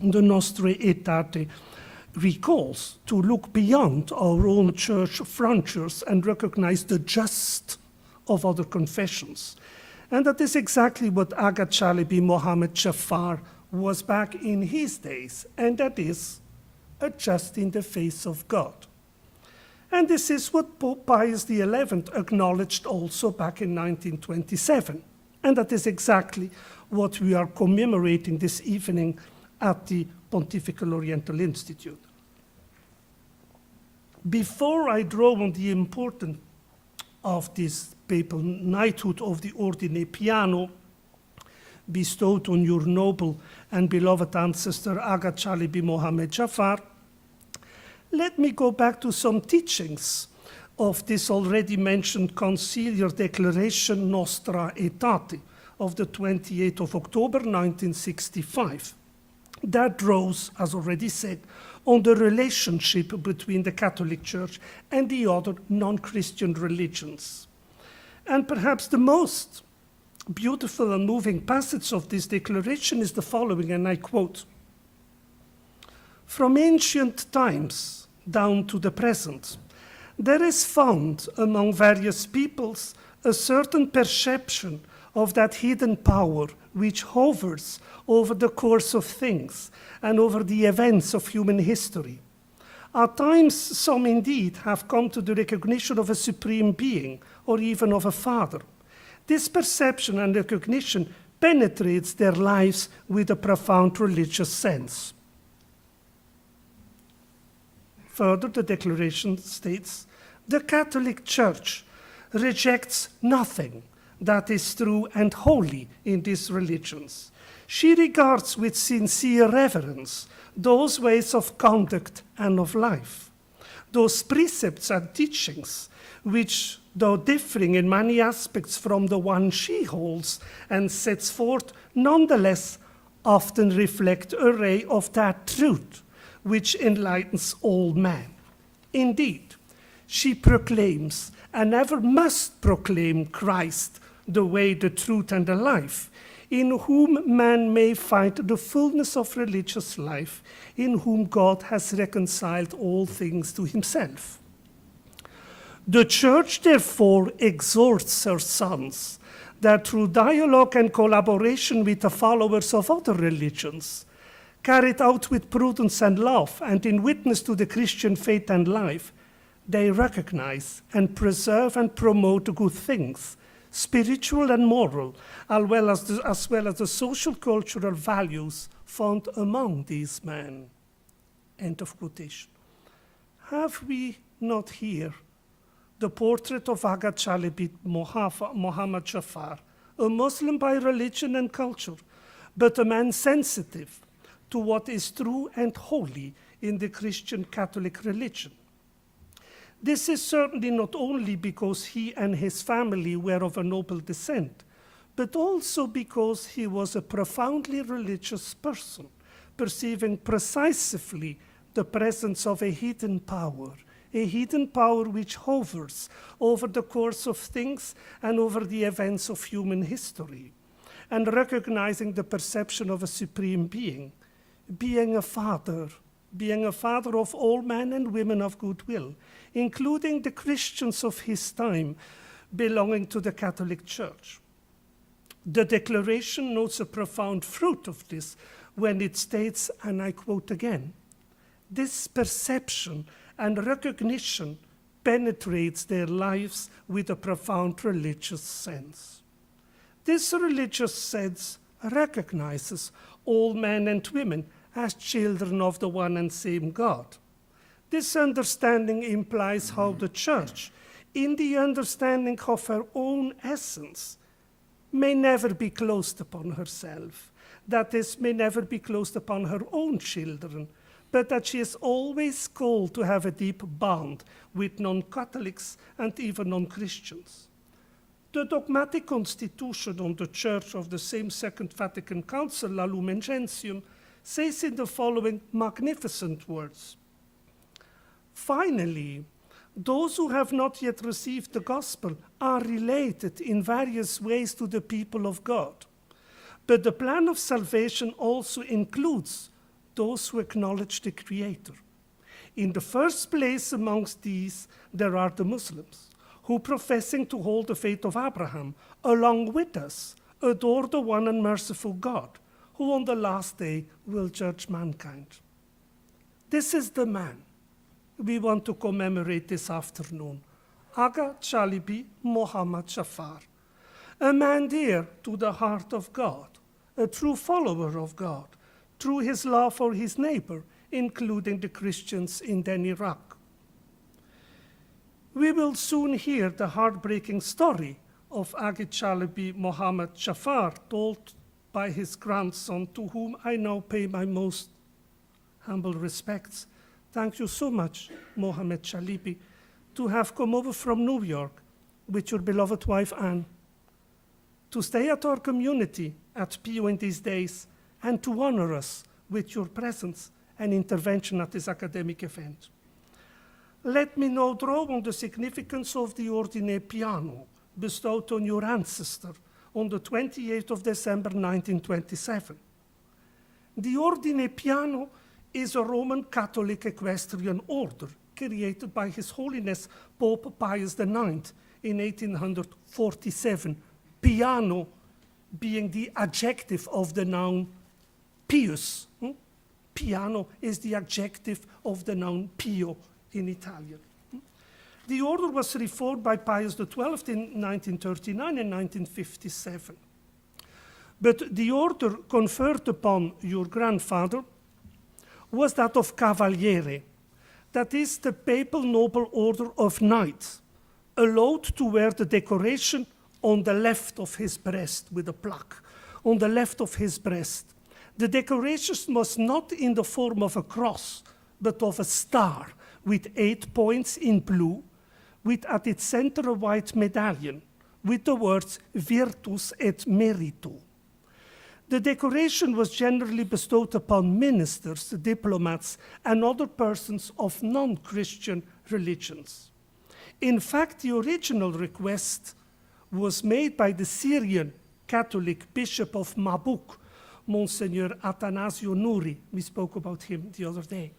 the Nostra Aetate recalls, to look beyond our own church frontiers and recognize the just of other confessions. And that is exactly what Aga Chalebi Mohammed Jafar was back in his days, and that is a just in the face of God. And this is what Pope Pius XI acknowledged also back in 1927. And that is exactly what we are commemorating this evening at the Pontifical Oriental Institute. Before I draw on the importance of this papal knighthood of the Ordine Piano bestowed on your noble and beloved ancestor Aga Chalebi Mohammed Jafar, let me go back to some teachings of this already mentioned conciliar declaration Nostra Aetate of the 28th of October 1965. That draws, as already said, on the relationship between the Catholic Church and the other non-Christian religions. And perhaps the most beautiful and moving passage of this declaration is the following, and I quote, "From ancient times down to the present, there is found among various peoples a certain perception of that hidden power which hovers over the course of things and over the events of human history. At times, some indeed have come to the recognition of a supreme being or even of a father. This perception and recognition penetrates their lives with a profound religious sense." Further, the declaration states, "The Catholic Church rejects nothing that is true and holy in these religions. She regards with sincere reverence those ways of conduct and of life, those precepts and teachings which, though differing in many aspects from the one she holds and sets forth, nonetheless often reflect a ray of that truth which enlightens all men. Indeed, she proclaims and ever must proclaim Christ, the way, the truth, and the life, in whom man may find the fullness of religious life, in whom God has reconciled all things to himself. The Church, therefore, exhorts her sons that through dialogue and collaboration with the followers of other religions, carried out with prudence and love, and in witness to the Christian faith and life, they recognize and preserve and promote good things, spiritual and moral, as well as the social cultural values found among these men." End of quotation. Have we not here the portrait of Aga Chalebi Mohammed Jafar, a Muslim by religion and culture, but a man sensitive to what is true and holy in the Christian Catholic religion? This is certainly not only because he and his family were of a noble descent, but also because he was a profoundly religious person, perceiving precisely the presence of a hidden power which hovers over the course of things and over the events of human history, and recognizing the perception of a supreme being, being a father of all men and women of goodwill, including the Christians of his time belonging to the Catholic Church. The declaration notes a profound fruit of this when it states, and I quote again, "This perception and recognition penetrates their lives with a profound religious sense." This religious sense recognizes all men and women as children of the one and same God. This understanding implies how the Church, in the understanding of her own essence, may never be closed upon herself, that is, may never be closed upon her own children, but that she is always called to have a deep bond with non-Catholics and even non-Christians. The dogmatic constitution on the Church of the same Second Vatican Council, La Lumen Gentium, says in the following magnificent words: finally, those who have not yet received the gospel are related in various ways to the people of God. But the plan of salvation also includes those who acknowledge the Creator. In the first place amongst these, there are the Muslims, who, professing to hold the faith of Abraham, along with us, adore the one and merciful God, who on the last day will judge mankind. This is the man we want to commemorate this afternoon, Aga Chalibi Muhammad Jafar, a man dear to the heart of God, a true follower of God, through his love for his neighbor, including the Christians in then Iraq. We will soon hear the heartbreaking story of Aga Chalibi Muhammad Jafar, told by his grandson, to whom I now pay my most humble respects. Thank you so much, Mohammed Chalibi, to have come over from New York with your beloved wife, Anne, to stay at our community at PO in these days, and to honor us with your presence and intervention at this academic event. Let me now draw on the significance of the Ordine Piano bestowed on your ancestor on the 28th of December 1927. The Ordine Piano is a Roman Catholic equestrian order created by His Holiness Pope Pius IX in 1847, piano being the adjective of the noun pius. Piano is the adjective of the noun pio in Italian. The order was reformed by Pius XII in 1939 and 1957. But the order conferred upon your grandfather was that of Cavaliere, that is the papal noble order of knights, allowed to wear the decoration on the left of his breast with a plaque, on the left of his breast. The decoration was not in the form of a cross, but of a star with 8 points in blue, with at its center a white medallion with the words Virtus et Merito. The decoration was generally bestowed upon ministers, diplomats, and other persons of non-Christian religions. In fact, the original request was made by the Syrian Catholic Bishop of Mabuk, Monsignor Atanasio Nouri. We spoke about him the other day.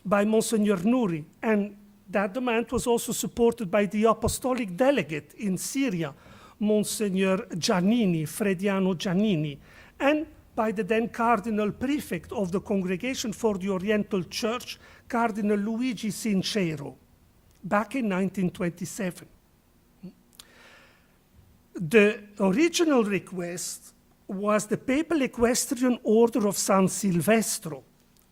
By Monsignor Nouri, and that demand was also supported by the apostolic delegate in Syria, Monsignor Giannini, Frediano Giannini, and by the then Cardinal Prefect of the Congregation for the Oriental Church, Cardinal Luigi Sincero, back in 1927. The original request was the Papal Equestrian Order of San Silvestro,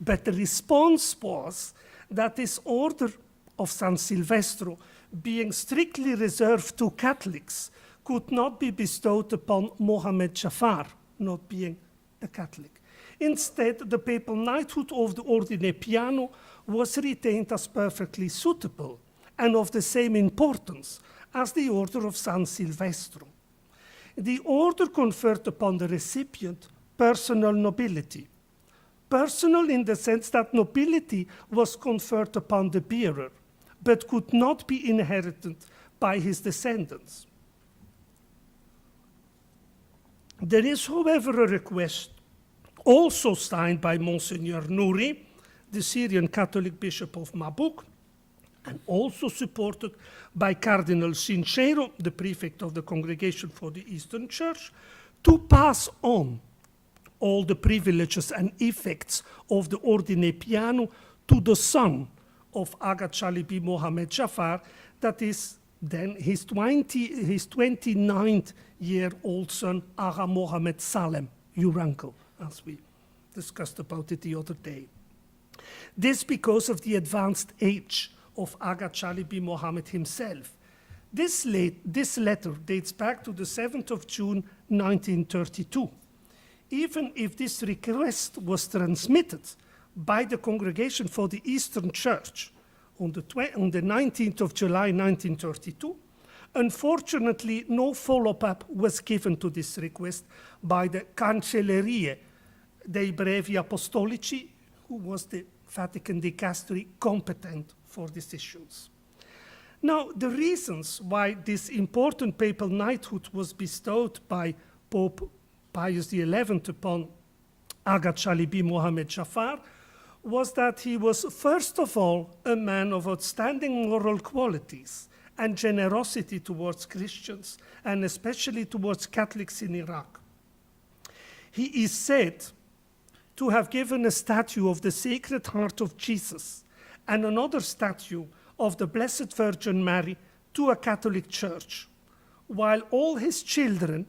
but the response was that this order of San Silvestro, being strictly reserved to Catholics, could not be bestowed upon Mohammed Jafar, not being a Catholic. Instead, the papal knighthood of the Ordine Piano was retained as perfectly suitable and of the same importance as the Order of San Silvestro. The order conferred upon the recipient personal nobility. Personal in the sense that nobility was conferred upon the bearer, but could not be inherited by his descendants. There is, however, a request also signed by Monsignor Nouri, the Syrian Catholic Bishop of Mabuk, and also supported by Cardinal Sincero, the prefect of the Congregation for the Eastern Church, to pass on all the privileges and effects of the Ordine Piano to the son of Aga Chalibi Mohammed Jafar, that is then his 29-year-old son, Aga Mohammed Salem, your uncle, as we discussed about it the other day. This because of the advanced age of Aga Chalibi Mohammed himself. This letter dates back to the 7th of June 1932. Even if this request was transmitted by the Congregation for the Eastern Church on the 19th of July 1932, unfortunately, no follow-up was given to this request by the Cancellerie dei Brevi Apostolici, who was the Vatican dicastery competent for these issues. Now, the reasons why this important papal knighthood was bestowed by Pope Pius XI upon Aga Chalibi Mohammed Jafar was that he was, first of all, a man of outstanding moral qualities and generosity towards Christians, and especially towards Catholics in Iraq. He is said to have given a statue of the Sacred Heart of Jesus and another statue of the Blessed Virgin Mary to a Catholic church, while all his children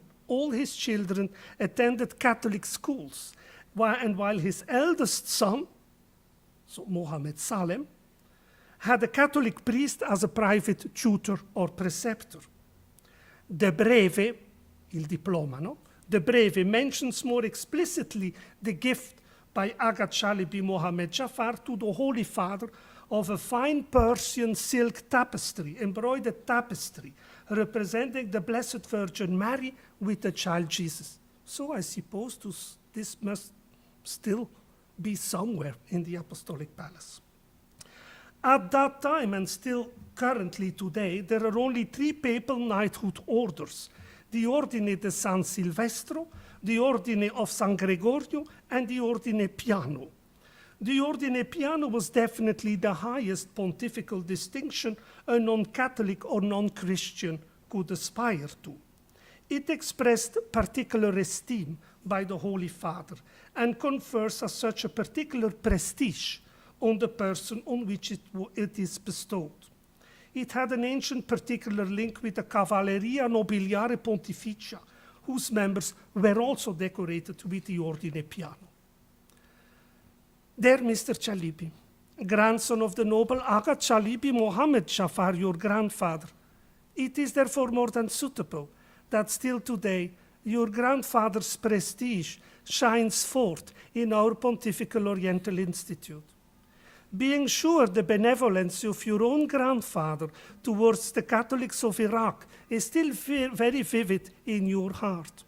attended Catholic schools, while his eldest son, so Mohammed Salem, had a Catholic priest as a private tutor or preceptor. The Breve, il diploma, no? The Breve mentions more explicitly the gift by Aga Chalibi Mohammed Jafar to the Holy Father of a fine Persian silk tapestry, embroidered tapestry, representing the Blessed Virgin Mary with the child Jesus. So I suppose this must still be somewhere in the Apostolic Palace. At that time, and still currently today, there are only 3 papal knighthood orders: the Ordine de San Silvestro, the Ordine of San Gregorio, and the Ordine Piano. The Ordine Piano was definitely the highest pontifical distinction a non-Catholic or non-Christian could aspire to. It expressed particular esteem by the Holy Father and confers as such a particular prestige on the person on which it is bestowed. It had an ancient particular link with the Cavalleria Nobiliare Pontificia, whose members were also decorated with the Ordine Piano. Dear Mr. Chalibi, grandson of the noble Aga Chalibi Mohammed Jafar, your grandfather, it is therefore more than suitable that still today your grandfather's prestige shines forth in our Pontifical Oriental Institute. Being sure the benevolence of your own grandfather towards the Catholics of Iraq is still very vivid in your heart.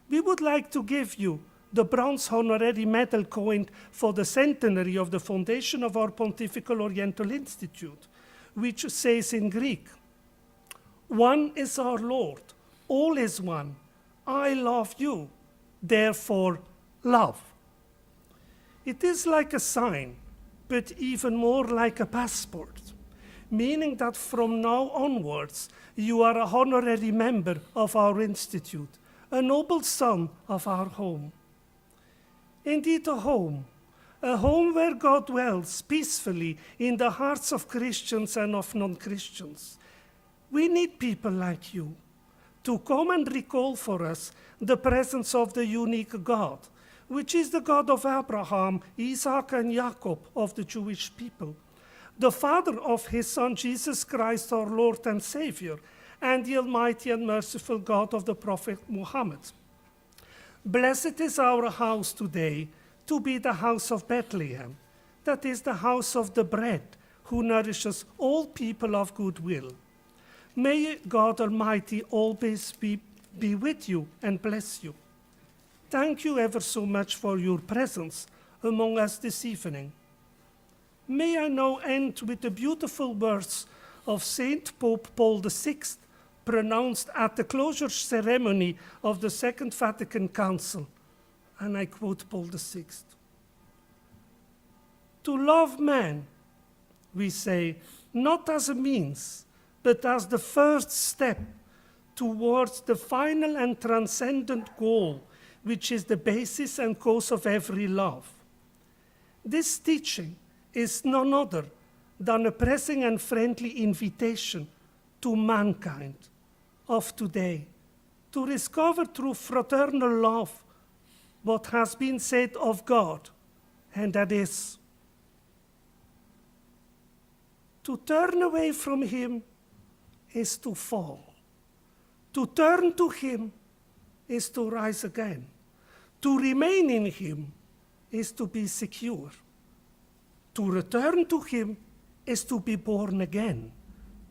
We would like to give you the bronze honorary medal coined for the centenary of the foundation of our Pontifical Oriental Institute, which says in Greek, "One is our Lord, all is one. I love you, therefore love." It is like a sign, but even more like a passport, meaning that from now onwards, you are a honorary member of our institute, a noble son of our home. Indeed, a home where God dwells peacefully in the hearts of Christians and of non-Christians. We need people like you to come and recall for us the presence of the unique God, which is the God of Abraham, Isaac, and Jacob of the Jewish people, the Father of his Son Jesus Christ, our Lord and Savior, and the Almighty and merciful God of the Prophet Muhammad. Blessed is our house today to be the house of Bethlehem, that is the house of the bread, who nourishes all people of good will. May God Almighty always be with you and bless you. Thank you ever so much for your presence among us this evening. May I now end with the beautiful words of Saint Pope Paul VI, pronounced at the closure ceremony of the Second Vatican Council, and I quote Paul VI. To love man, we say, not as a means, but as the first step towards the final and transcendent goal, which is the basis and cause of every love. This teaching is none other than a pressing and friendly invitation to mankind of today to discover through fraternal love what has been said of God, and that is, To turn away from him is to fall. To turn to him is to rise again. To remain in him is to be secure. To return to him is to be born again.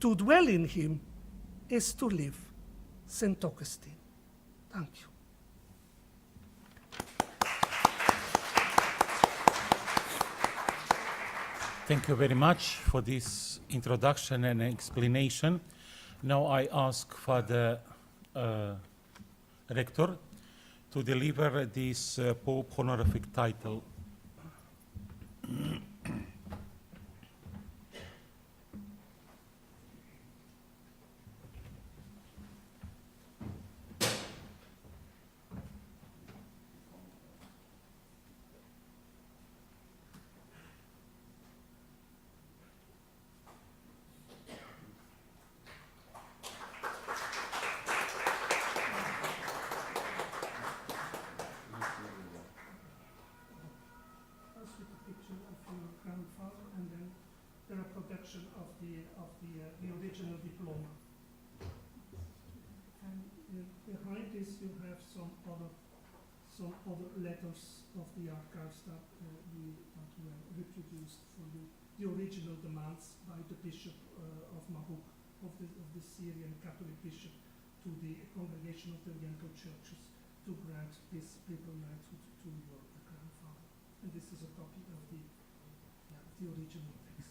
To dwell in him is to live. St. Augustine. Thank you. Thank you very much for this introduction and explanation. Now I ask Father Rector to deliver this Pope honorific title. First with a picture of your grandfather, and then the reproduction of the original diploma. And behind this, you have some other letters of the archives that were reproduced for you. The original demands by the Bishop of Mahuk, of the Syrian Catholic Bishop, to the Congregation of the Oriental Churches to grant this papal knighthood to your grandfather. And this is a copy of the original text.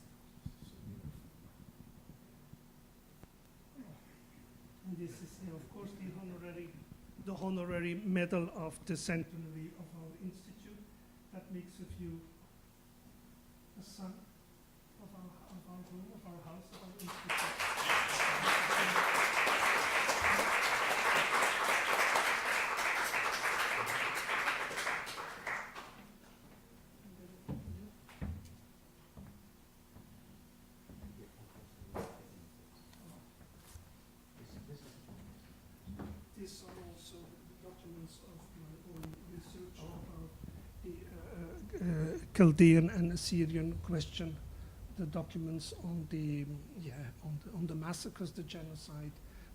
And this is, of course, the honorary medal of the centenary of our institute. That makes of you a son of our home, of our house, of our institute. These are also the documents of my own research about the Chaldean and Assyrian question, the documents on the massacres, the genocide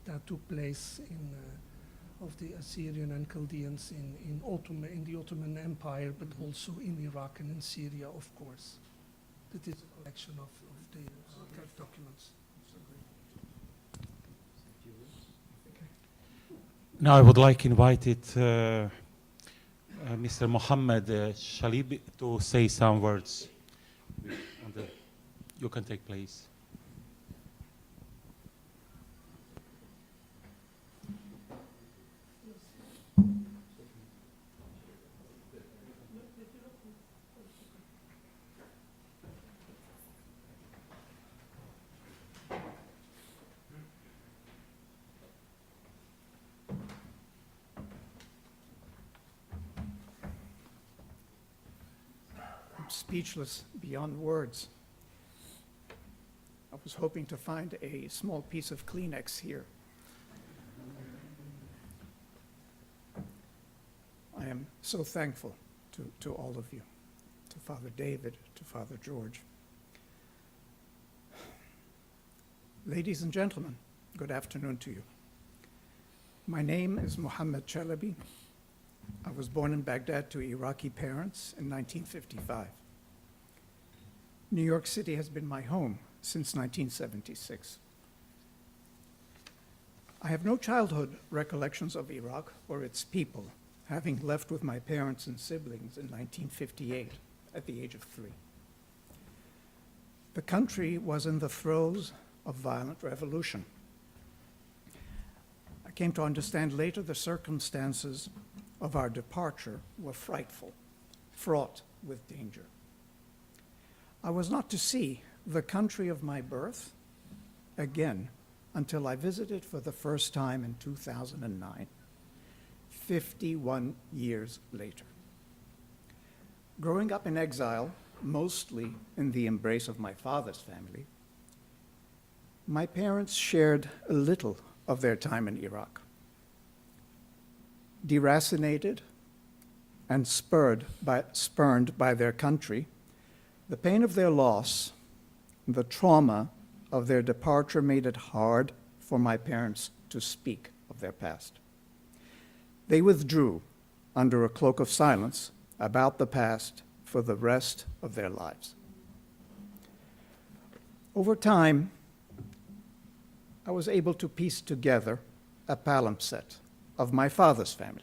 that took place of the Assyrian and Chaldeans in the Ottoman Empire, but also in Iraq and in Syria, of course. That is a collection of the archive documents. Now I would like to invite Mr. Mohammed Shalib to say some words. You can take place. Speechless beyond words. I was hoping to find a small piece of Kleenex here. I am so thankful to all of you, to Father David, to Father George. Ladies and gentlemen, good afternoon to you. My name is Mohammed Chalabi. I was born in Baghdad to Iraqi parents in 1955. New York City has been my home since 1976. I have no childhood recollections of Iraq or its people, having left with my parents and siblings in 1958 at the age of 3. The country was in the throes of violent revolution. I came to understand later the circumstances of our departure were frightful, fraught with danger. I was not to see the country of my birth again until I visited for the first time in 2009, 51 years later. Growing up in exile, mostly in the embrace of my father's family, my parents shared a little of their time in Iraq. Deracinated and spurned by their country, the pain of their loss the trauma of their departure made it hard for my parents to speak of their past. They withdrew under a cloak of silence about the past for the rest of their lives. Over time, I was able to piece together a palimpsest of my father's family.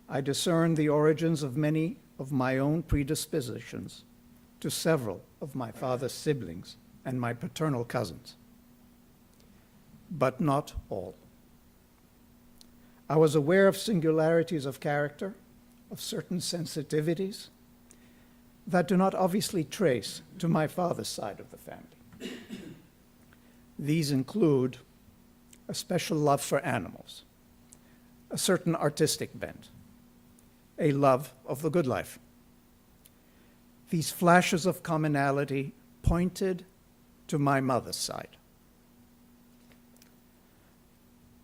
I discerned the origins of many of my own predispositions to several of my father's siblings and my paternal cousins, but not all. I was aware of singularities of character, of certain sensitivities that do not obviously trace to my father's side of the family. These include a special love for animals, a certain artistic bent, a love of the good life. These flashes of commonality pointed to my mother's side.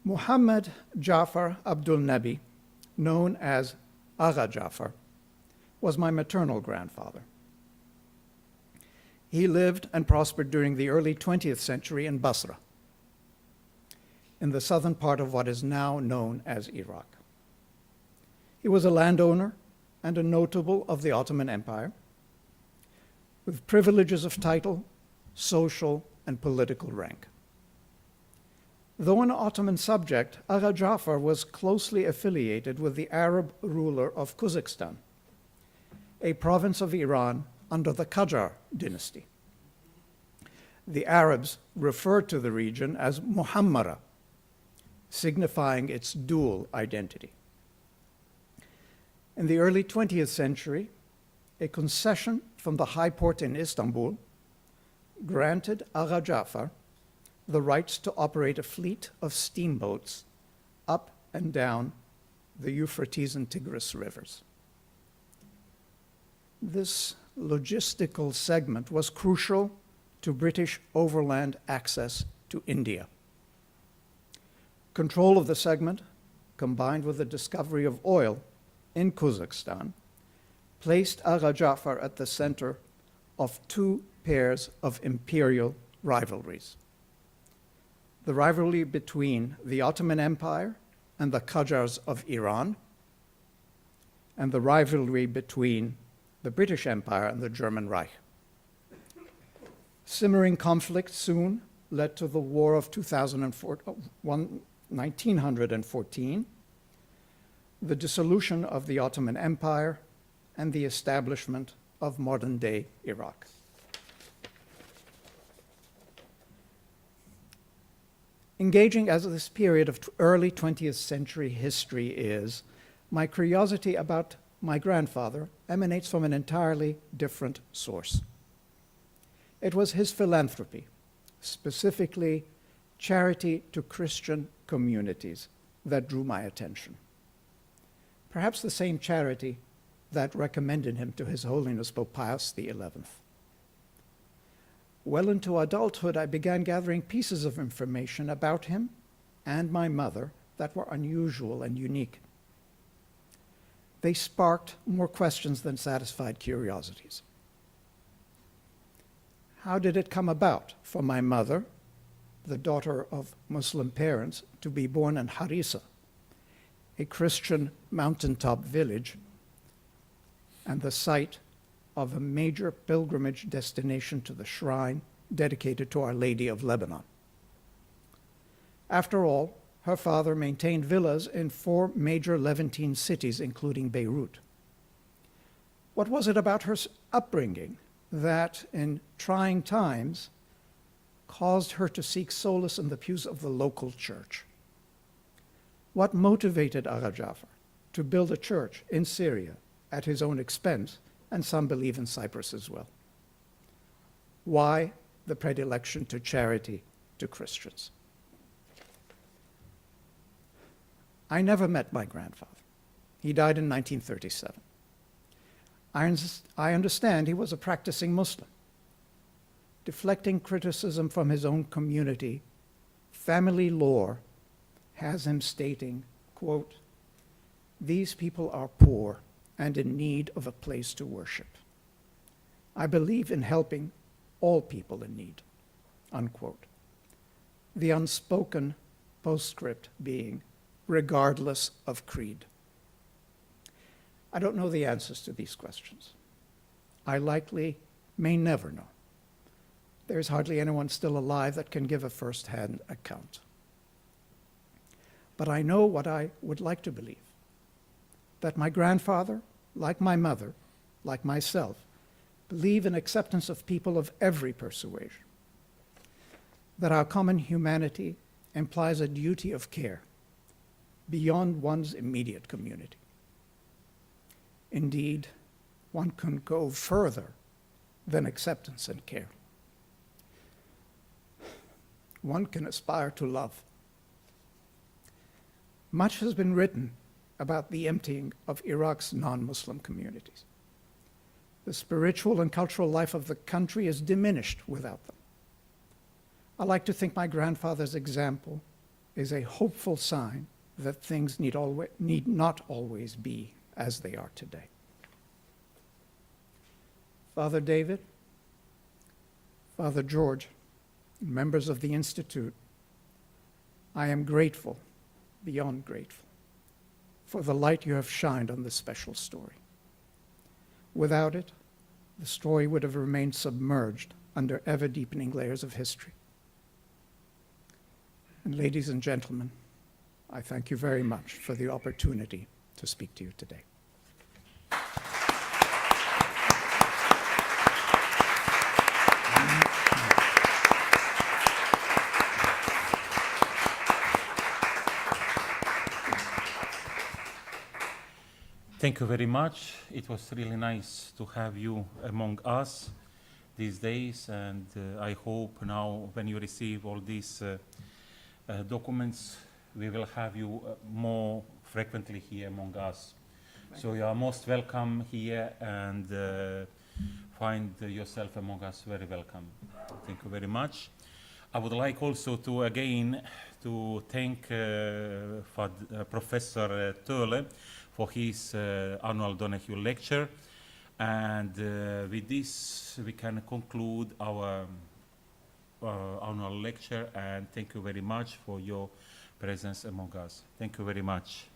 Muhammad Jafar Abdul Nabi, known as Agha Jafar, was my maternal grandfather. He lived and prospered during the early 20th century in Basra, in the southern part of what is now known as Iraq. He was a landowner and a notable of the Ottoman Empire, with privileges of title, social, and political rank. Though an Ottoman subject, Agha Jafar was closely affiliated with the Arab ruler of Kazakhstan, a province of Iran under the Qajar dynasty. The Arabs referred to the region as Muhammara, signifying its dual identity. In the early 20th century, a concession from the High Port in Istanbul granted Agha Jafar the rights to operate a fleet of steamboats up and down the Euphrates and Tigris rivers. This logistical segment was crucial to British overland access to India. Control of the segment, combined with the discovery of oil in Kazakhstan, placed Agha Jafar at the center of two pairs of imperial rivalries. The rivalry between the Ottoman Empire and the Qajars of Iran, and the rivalry between the British Empire and the German Reich. Simmering conflict soon led to the War of 1914, the dissolution of the Ottoman Empire, and the establishment of modern-day Iraq. Engaging as this period of early 20th century history is, my curiosity about my grandfather emanates from an entirely different source. It was his philanthropy, specifically charity to Christian communities, that drew my attention. Perhaps the same charity that recommended him to His Holiness Pope Pius XI. Well into adulthood, I began gathering pieces of information about him and my mother that were unusual and unique. They sparked more questions than satisfied curiosities. How did it come about for my mother, the daughter of Muslim parents, to be born in Harissa, a Christian mountaintop village and the site of a major pilgrimage destination to the shrine dedicated to Our Lady of Lebanon? After all, her father maintained villas in 4 major Levantine cities, including Beirut. What was it about her upbringing that, in trying times, caused her to seek solace in the pews of the local church? What motivated Agha Jafar to build a church in Syria at his own expense, and some believe in Cyprus as well? Why the predilection to charity to Christians? I never met my grandfather. He died in 1937. I understand he was a practicing Muslim. Deflecting criticism from his own community, family lore has him stating, quote, "These people are poor and in need of a place to worship. I believe in helping all people in need, unquote. The unspoken postscript being, regardless of creed. I don't know the answers to these questions. I likely may never know. There's hardly anyone still alive that can give a first-hand account. But I know what I would like to believe, that my grandfather, like my mother, like myself, believe in acceptance of people of every persuasion, that our common humanity implies a duty of care beyond one's immediate community. Indeed, one can go further than acceptance and care. One can aspire to love. Much has been written about the emptying of Iraq's non-Muslim communities. The spiritual and cultural life of the country is diminished without them. I like to think my grandfather's example is a hopeful sign that things need not always be as they are today. Father David, Father George, members of the Institute, I am grateful, beyond grateful, for the light you have shined on this special story. Without it, the story would have remained submerged under ever-deepening layers of history. And ladies and gentlemen, I thank you very much for the opportunity to speak to you today. Thank you very much. It was really nice to have you among us these days, and I hope now when you receive all these documents, we will have you more frequently here among us. So you are most welcome here, and find yourself among us very welcome. Thank you very much. I would like also to again to thank Professor Tölle for his annual Donohue lecture, and with this we can conclude our annual lecture, and thank you very much for your presence among us. Thank you very much.